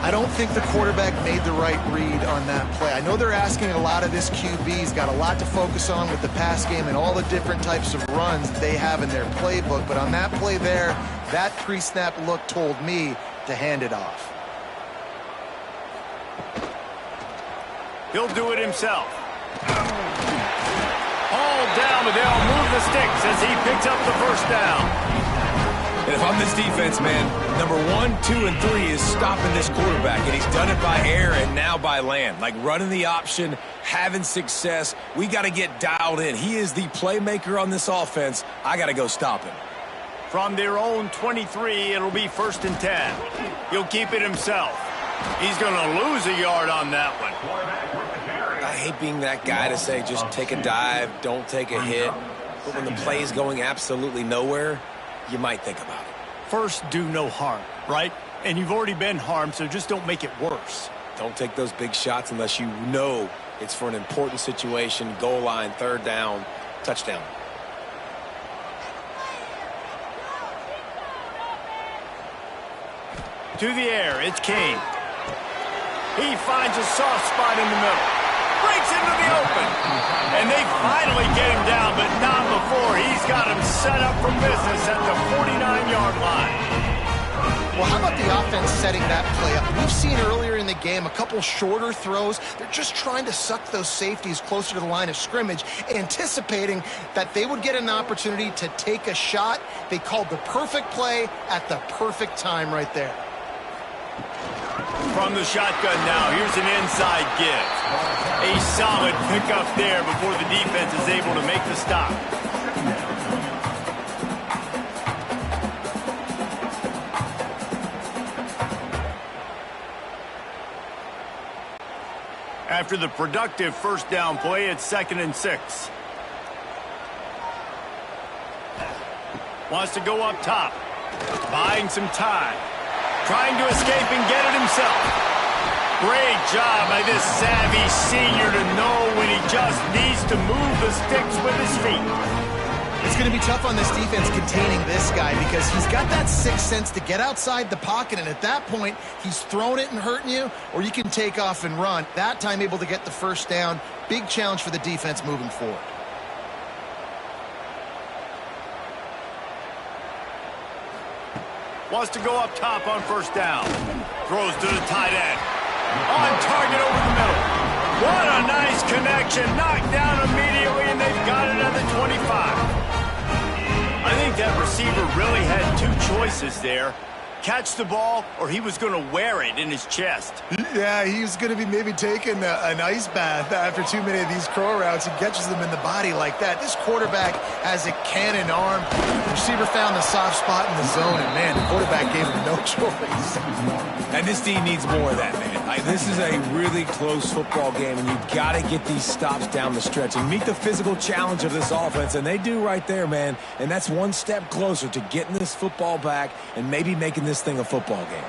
I don't think the quarterback made the right read on that play. I know they're asking a lot of this QB. He's got a lot to focus on with the pass game and all the different types of runs they have in their playbook. But on that play there, that pre-snap look told me to hand it off. He'll do it himself. All down, but they'll move the sticks as he picks up the 1st down. And if I'm this defense, man, number 1, 2, and 3 is stopping this quarterback, and he's done it by air and now by land. Like running the option, having success. We got to get dialed in. He is the playmaker on this offense. I got to go stop him. From their own 23, it'll be 1st and 10. He'll keep it himself. He's going to lose a yard on that one. I hate being that guy to say just take a dive, don't take a hit. But when the play is going absolutely nowhere, you might think about it. First, do no harm, right? And you've already been harmed, so just don't make it worse. Don't take those big shots unless you know it's for an important situation, goal line, 3rd down, touchdown. To the air, it's Kane. He finds a soft spot in the middle. Breaks into the open. And they finally get him down, but not before. He's got him set up for business at the 49-yard line. Well, how about the offense setting that play up? We've seen earlier in the game a couple shorter throws. They're just trying to suck those safeties closer to the line of scrimmage, anticipating that they would get an opportunity to take a shot. They called the perfect play at the perfect time right there. From the shotgun now, here's an inside give. A solid pickup there before the defense is able to make the stop. After the productive 1st down play, it's 2nd and 6. Wants to go up top. Buying some time. Trying to escape and get it himself. Great job by this savvy senior to know when he just needs to move the sticks with his feet. It's going to be tough on this defense containing this guy because he's got that sixth sense to get outside the pocket, and at that point, he's throwing it and hurting you, or you can take off and run. That time able to get the first down. Big challenge for the defense moving forward. Wants to go up top on first down. Throws to the tight end. On target over the middle. What a nice connection. Knocked down immediately, and they've got it at the 25. I think that receiver really had two choices there. Catch the ball, or he was going to wear it in his chest. Yeah, he's going to be maybe taking an ice bath after too many of these crow routes. He catches them in the body like that. This quarterback has a cannon arm. The receiver found the soft spot in the zone, and, man, the quarterback gave him no choice. And this team needs more of that, man. This is a really close football game, and you've got to get these stops down the stretch and meet the physical challenge of this offense, and they do right there, man. And that's one step closer to getting this football back and maybe making this thing a football game.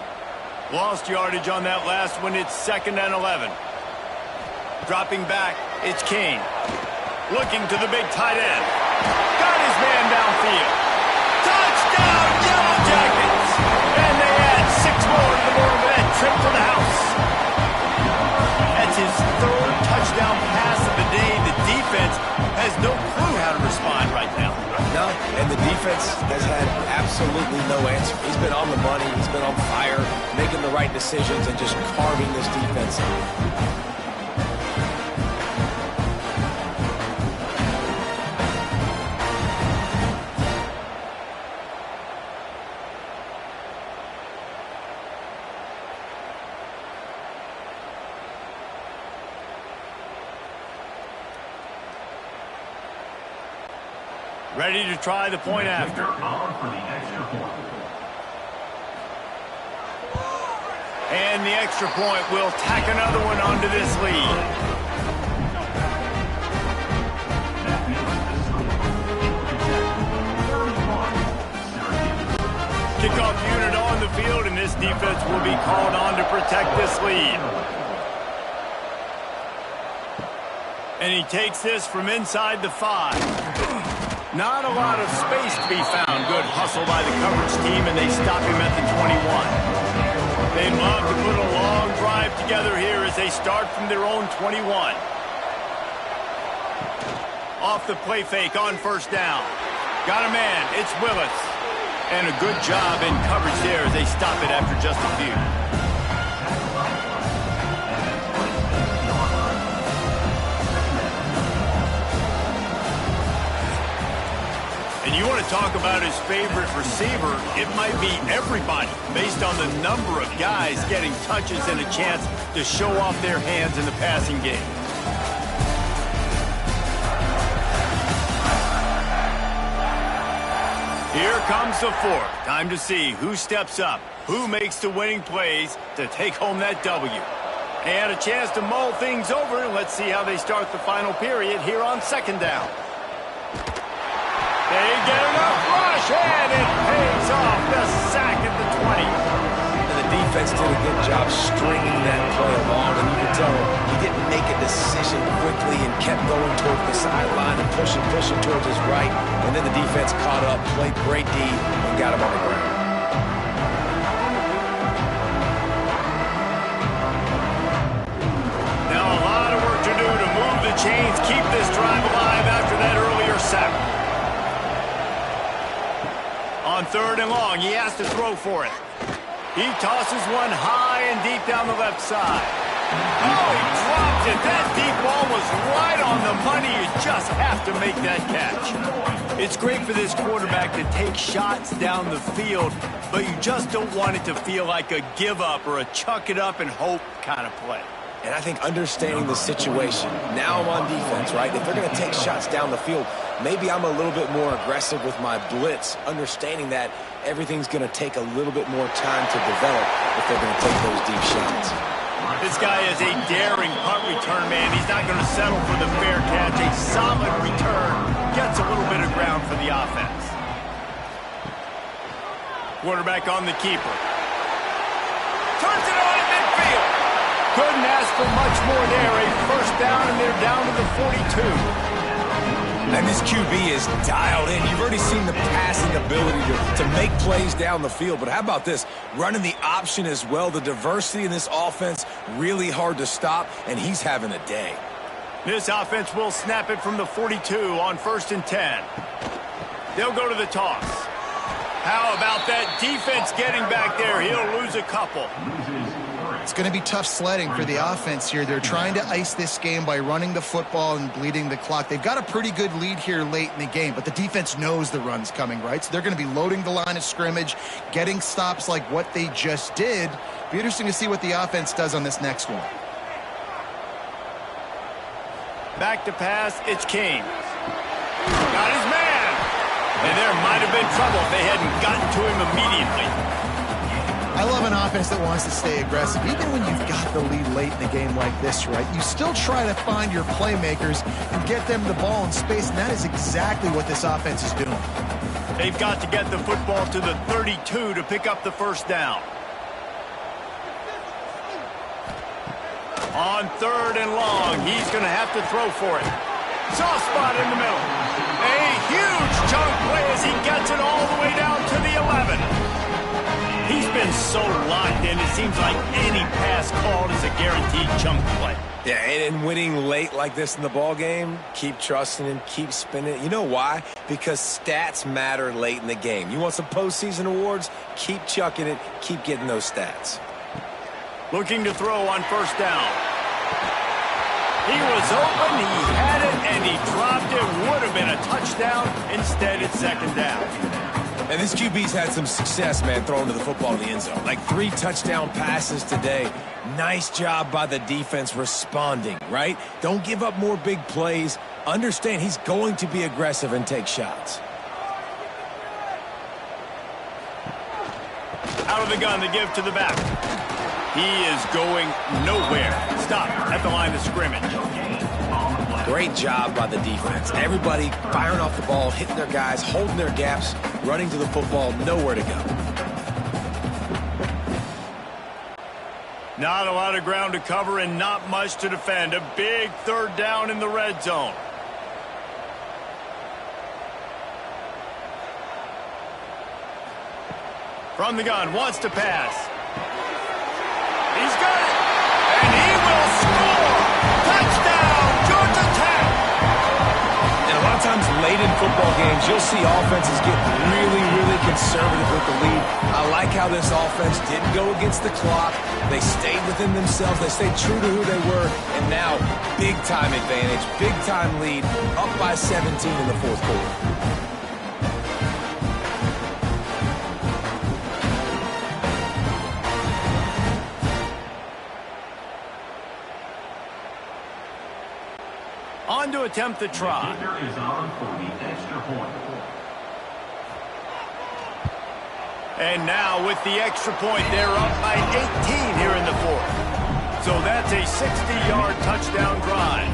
Lost yardage on that last one. It's 2nd and 11. Dropping back, it's Kane. Looking to the big tight end. Got his man downfield. Touchdown, Yellow Jackets! And they add 6 more to the board with that trip to the house. That's his 3rd touchdown pass of the day. The defense has no clue how to respond right now. No, and the defense has had absolutely no answer. He's been on the money, he's been on fire, making the right decisions and just carving this defense up. Ready to try the point after. For the extra point. And the extra point will tack another one onto this lead. Kickoff unit on the field, and this defense will be called on to protect this lead. And he takes this from inside the 5. Not a lot of space to be found. Good hustle by the coverage team, and they stop him at the 21. They'd love to put a long drive together here as they start from their own 21. Off the play fake on first down. Got a man. It's Willis. And a good job in coverage there as they stop it after just a few. And you want to talk about his favorite receiver, it might be everybody based on the number of guys getting touches and a chance to show off their hands in the passing game. Here comes the 4th. Time to see who steps up, who makes the winning plays to take home that W. And a chance to mull things over, and let's see how they start the final period here on 2nd down. They get enough rush, and it pays off. The sack at the 20. And the defense did a good job stringing that play along, and you can tell he didn't make a decision quickly and kept going towards the sideline and pushing towards his right. And then the defense caught up, played great D, and got him on the ground. Now a lot of work to do to move the chains, keep this drive alive after that earlier sack. On 3rd and long, he has to throw for it. He tosses one high and deep down the left side. Oh, he dropped it. That deep ball was right on the money. You just have to make that catch. It's great for this quarterback to take shots down the field, but you just don't want it to feel like a give up or a chuck it up and hope kind of play. And I think understanding the situation, now I'm on defense, right? If they're going to take shots down the field, maybe I'm a little bit more aggressive with my blitz, understanding that everything's going to take a little bit more time to develop if they're going to take those deep shots. This guy is a daring punt return man. He's not going to settle for the fair catch. A solid return gets a little bit of ground for the offense. Quarterback on the keeper. Turns it on in midfield. Couldn't ask for much more there. A first down, and they're down to the 42. And this QB is dialed in. You've already seen the passing ability to make plays down the field. But how about this? Running the option as well. The diversity in this offense, really hard to stop, and he's having a day. This offense will snap it from the 42 on 1st and 10. They'll go to the toss. How about that defense getting back there? He'll lose a couple. It's going to be tough sledding for the offense here. They're trying to ice this game by running the football and bleeding the clock. They've got a pretty good lead here late in the game, but the defense knows the run's coming, right? So they're going to be loading the line of scrimmage, getting stops like what they just did. Be interesting to see what the offense does on this next one. Back to pass, it's King. Got his man. And there might have been trouble if they hadn't gotten to him immediately. I love an offense that wants to stay aggressive. Even when you've got the lead late in the game like this, right, you still try to find your playmakers and get them the ball in space, and that is exactly what this offense is doing. They've got to get the football to the 32 to pick up the first down. On 3rd and long, he's going to have to throw for it. Soft spot in the middle. A huge chunk play as he gets it all the way down to the 11. He's been so locked in, it seems like any pass called is a guaranteed chunk play. Yeah, and winning late like this in the ball game, keep trusting him, keep spinning. You know why? Because stats matter late in the game. You want some postseason awards? Keep chucking it, keep getting those stats. Looking to throw on 1st down. He was open, he had it, and he dropped it. Would have been a touchdown. Instead, it's 2nd down. And this QB's had some success, man, throwing to the football in the end zone. Like 3 touchdown passes today. Nice job by the defense responding, right? Don't give up more big plays. Understand he's going to be aggressive and take shots. Out of the gun, the give to the back. He is going nowhere. Stop at the line of scrimmage. Great job by the defense. Everybody firing off the ball, hitting their guys, holding their gaps, running to the football, nowhere to go. Not a lot of ground to cover and not much to defend. A big 3rd down in the red zone. From the gun, wants to pass. He's got it, and he will score. Touchdown, Georgia Tech. And a lot of times late in football games, you'll see offenses get really, really conservative with the lead. I like how this offense didn't go against the clock. They stayed within themselves. They stayed true to who they were. And now, big-time advantage, big-time lead, up by 17 in the 4th quarter. On to attempt the try. Is on for the extra point. And now with the extra point, they're up by 18 here in the 4th. So that's a 60-yard touchdown drive.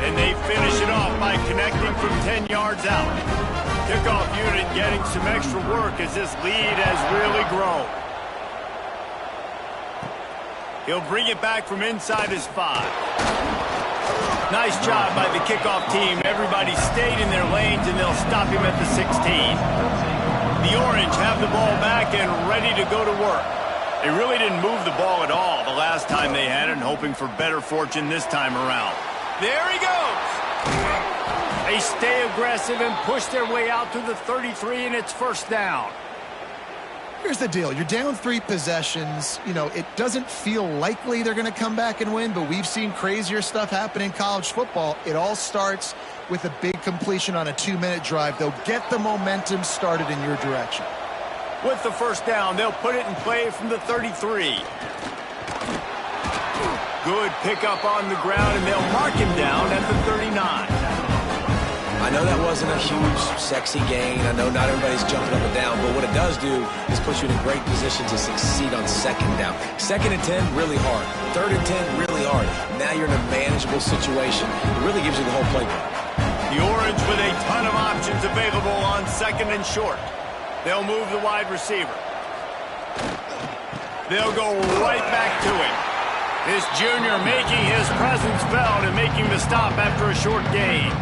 And they finish it off by connecting from 10 yards out. Kickoff unit getting some extra work as this lead has really grown. He'll bring it back from inside his 5. Nice job by the kickoff team. Everybody stayed in their lanes, and they'll stop him at the 16. The Orange have the ball back and ready to go to work. They really didn't move the ball at all the last time they had it, hoping for better fortune this time around. There he goes. They stay aggressive and push their way out to the 33, and it's 1st down. Here's the deal. You're down 3 possessions. You know, it doesn't feel likely they're going to come back and win, but we've seen crazier stuff happen in college football. It all starts with a big completion on a 2-minute drive. They'll get the momentum started in your direction. With the 1st down, they'll put it in play from the 33. Good pickup on the ground, and they'll mark him down at the 39. I know that wasn't a huge, sexy gain. I know not everybody's jumping up and down, but what it does do is put you in a great position to succeed on 2nd down. 2nd and 10, really hard. 3rd and 10, really hard. Now you're in a manageable situation. It really gives you the whole playbook. The Orange with a ton of options available on 2nd and short. They'll move the wide receiver. They'll go right back to him. This junior making his presence felt and making the stop after a short gain.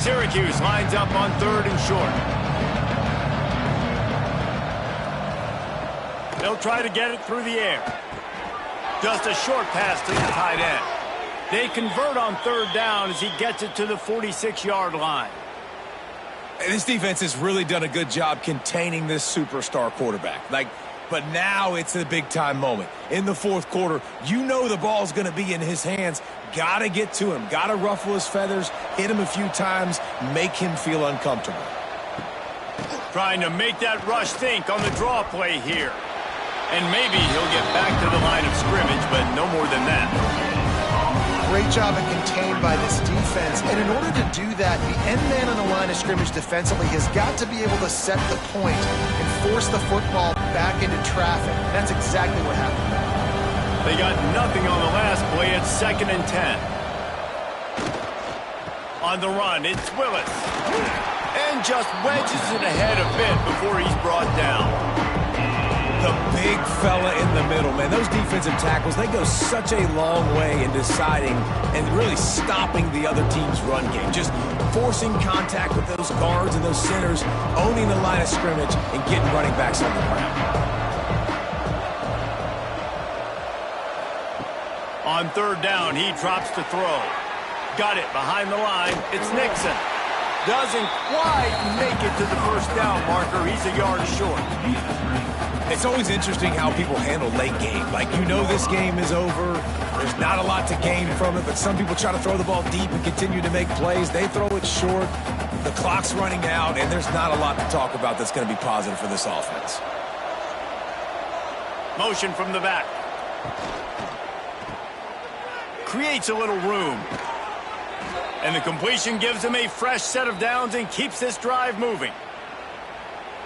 Syracuse lines up on 3rd and short. They'll try to get it through the air. Just a short pass to the tight end. They convert on 3rd down as he gets it to the 46-yard line. This defense has really done a good job containing this superstar quarterback. But now it's a big-time moment. In the 4th quarter, you know the ball's going to be in his hands. Got to get to him. Got to ruffle his feathers, hit him a few times, make him feel uncomfortable. Trying to make that rush think on the draw play here. And maybe he'll get back to the line of scrimmage, but no more than that. Great job of contained by this defense. And in order to do that, the end man on the line of scrimmage defensively has got to be able to set the point and force the football back into traffic. That's exactly what happened. They got nothing on the last play. It's 2nd and 10. On the run, it's Willis. And just wedges it ahead a bit before he's brought down. The big fella in the middle, man. Those defensive tackles, they go such a long way in deciding and really stopping the other team's run game. Just forcing contact with those guards and those centers, owning the line of scrimmage, and getting running backs on the ground. On 3rd down, he drops to throw. Got it behind the line. It's Nixon. Doesn't quite make it to the 1st down marker. He's a yard short. It's always interesting how people handle late game. This game is over. There's not a lot to gain from it, but some people try to throw the ball deep and continue to make plays. They throw it short. The clock's running out, and there's not a lot to talk about that's going to be positive for this offense. Motion from the back. Creates a little room. And the completion gives him a fresh set of downs and keeps this drive moving.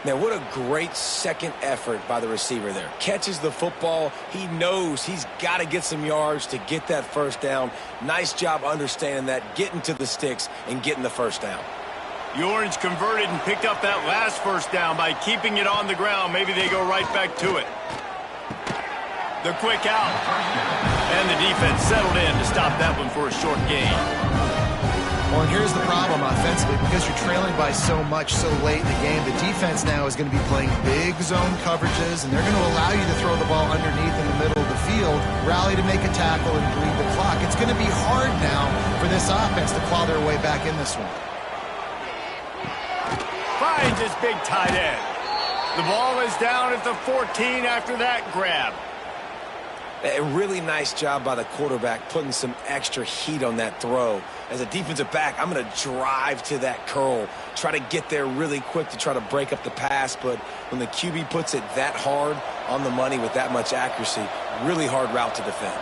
Now, what a great second effort by the receiver there. Catches the football. He knows he's got to get some yards to get that 1st down. Nice job understanding that, getting to the sticks and getting the 1st down. The Orange converted and picked up that last 1st down by keeping it on the ground. Maybe they go right back to it. The quick out. And the defense settled in to stop that one for a short gain. Well, and here's the problem offensively. Because you're trailing by so much so late in the game, the defense now is going to be playing big zone coverages, and they're going to allow you to throw the ball underneath in the middle of the field, rally to make a tackle, and bleed the clock. It's going to be hard now for this offense to claw their way back in this one. Finds his big tight end. The ball is down at the 14 after that grab. A really nice job by the quarterback putting some extra heat on that throw. As a defensive back, I'm going to drive to that curl, try to get there really quick to try to break up the pass, but when the QB puts it that hard on the money with that much accuracy, really hard route to defend.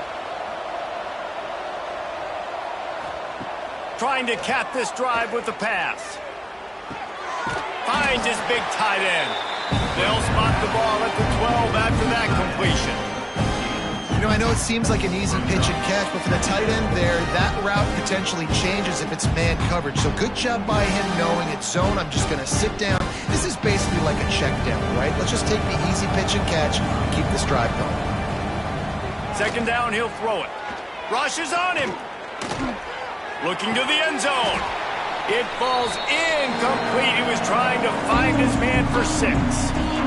Trying to cap this drive with the pass. Finds his big tight end. They'll spot the ball at the 12 after that completion. I know it seems like an easy pitch and catch, but for the tight end there, that route potentially changes if it's man coverage. So good job by him knowing it's zone. I'm just going to sit down. This is basically like a check down, right? Let's just take the easy pitch and catch and keep this drive going. 2nd down, he'll throw it. Rushes on him. Looking to the end zone. It falls incomplete. He was trying to find his man for 6.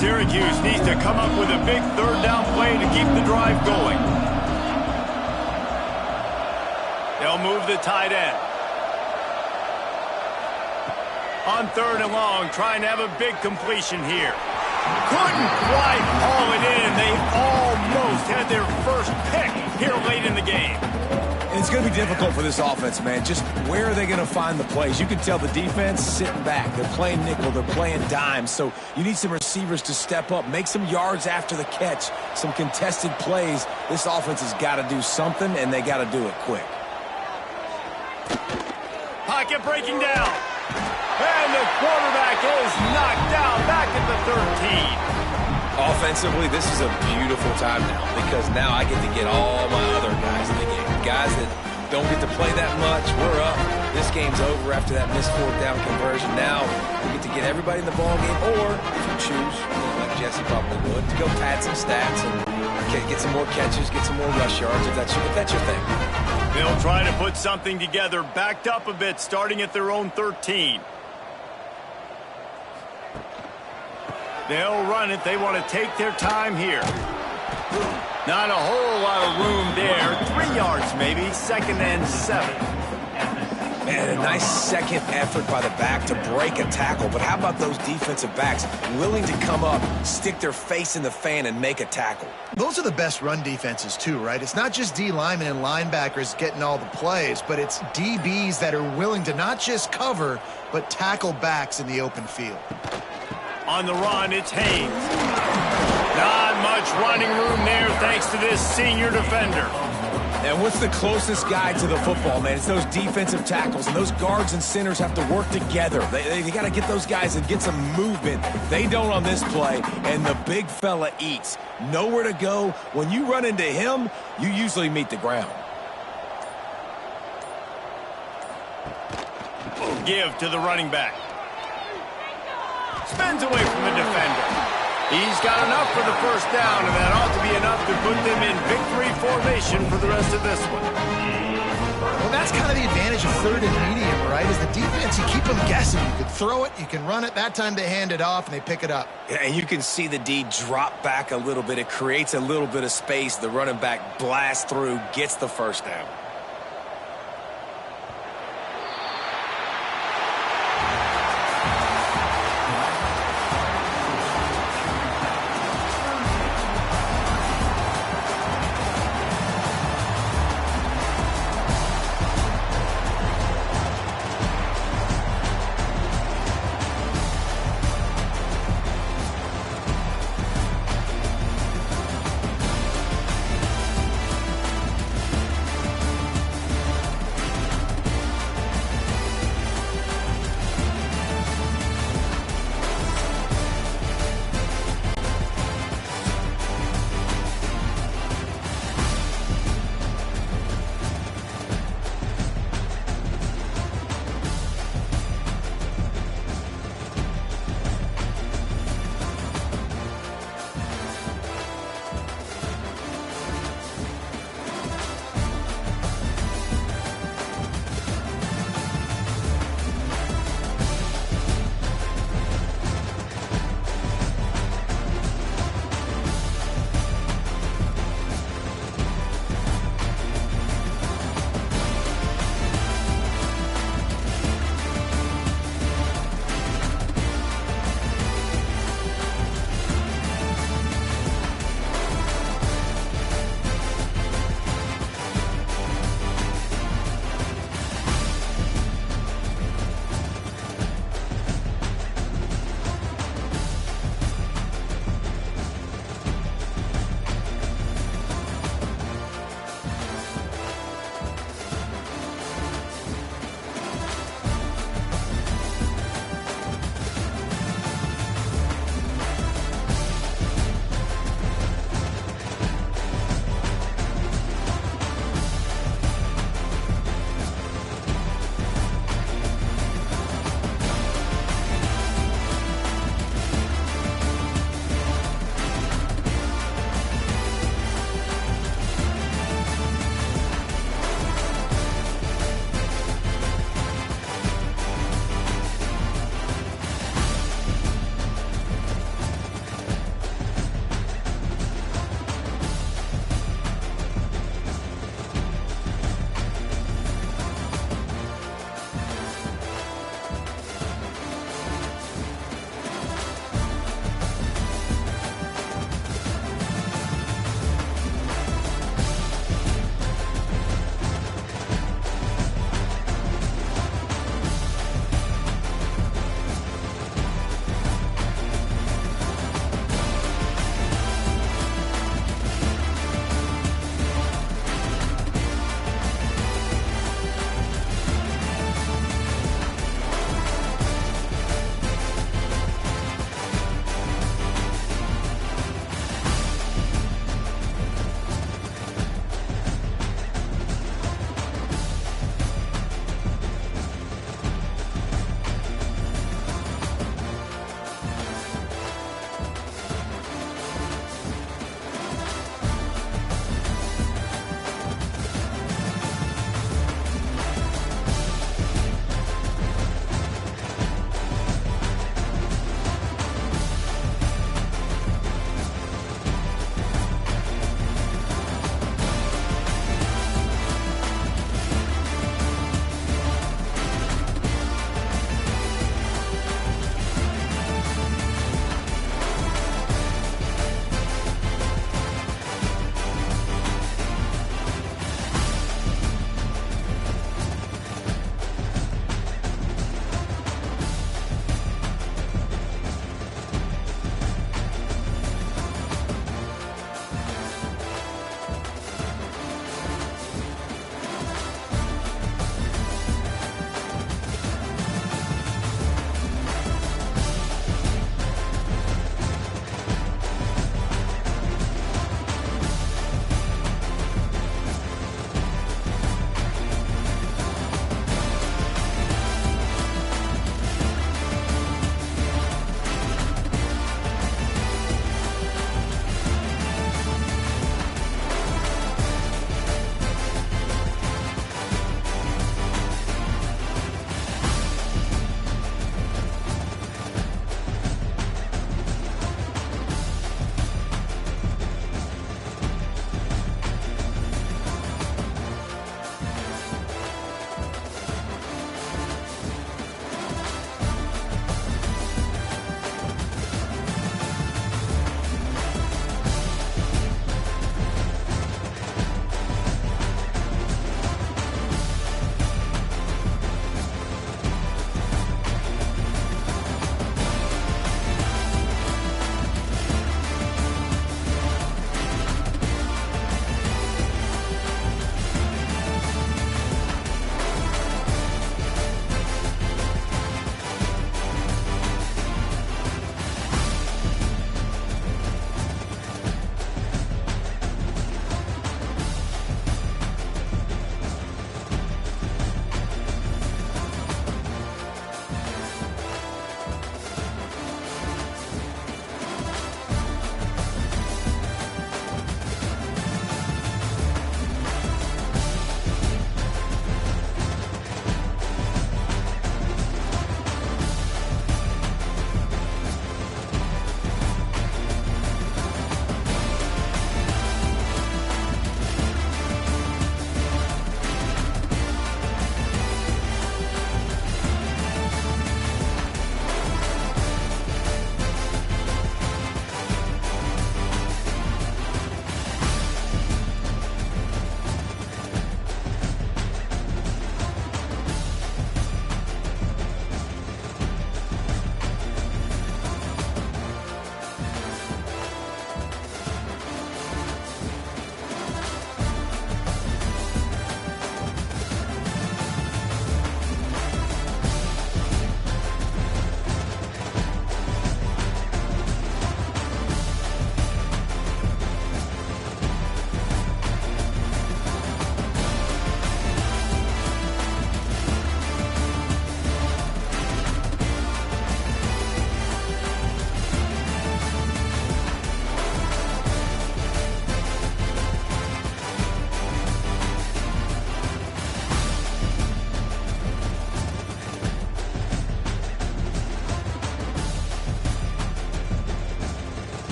Syracuse needs to come up with a big 3rd down play to keep the drive going. They'll move the tight end. On 3rd and long, trying to have a big completion here. Couldn't quite haul it in. They almost had their first pick here late in the game. And it's going to be difficult for this offense, man. Just where are they going to find the plays? You can tell the defense sitting back. They're playing nickel. They're playing dime. So you need some receivers to step up, make some yards after the catch, some contested plays. This offense has got to do something, and they got to do it quick. Pocket breaking down. And the quarterback is knocked down back at the 13. Offensively, this is a beautiful time now because now I get to get all my other guys in the game. Guys that don't get to play that much, we're up. This game's over after that missed 4th down conversion. Now we get to get everybody in the ball game, or if you choose, like Yes, he probably would. To go pad some stats and get some more catches, get some more rush yards, if that's your thing. They'll try to put something together, backed up a bit, starting at their own 13. They'll run it. They want to take their time here. Not a whole lot of room there. 3 yards maybe, 2nd and 7. Man, a nice second effort by the back to break a tackle. But how about those defensive backs willing to come up, stick their face in the fan, and make a tackle? Those are the best run defenses, too, right? It's not just D linemen and linebackers getting all the plays, but it's DBs that are willing to not just cover, but tackle backs in the open field. On the run, it's Haynes. Not much running room there thanks to this senior defender. And what's the closest guy to the football, man? It's those defensive tackles, and those guards and centers have to work together. They got to get those guys and get some movement. They don't on this play, and the big fella eats. Nowhere to go. When you run into him, you usually meet the ground. Give to the running back. Spins away from the defender. He's got enough for the first down, and that ought to be enough to put them in victory formation for the rest of this one. Well, that's kind of the advantage of 3rd and medium, right? Is the defense, you keep them guessing. You can throw it, you can run it. That time they hand it off, and they pick it up. Yeah, and you can see the D drop back a little bit. It creates a little bit of space. The running back blasts through, gets the first down.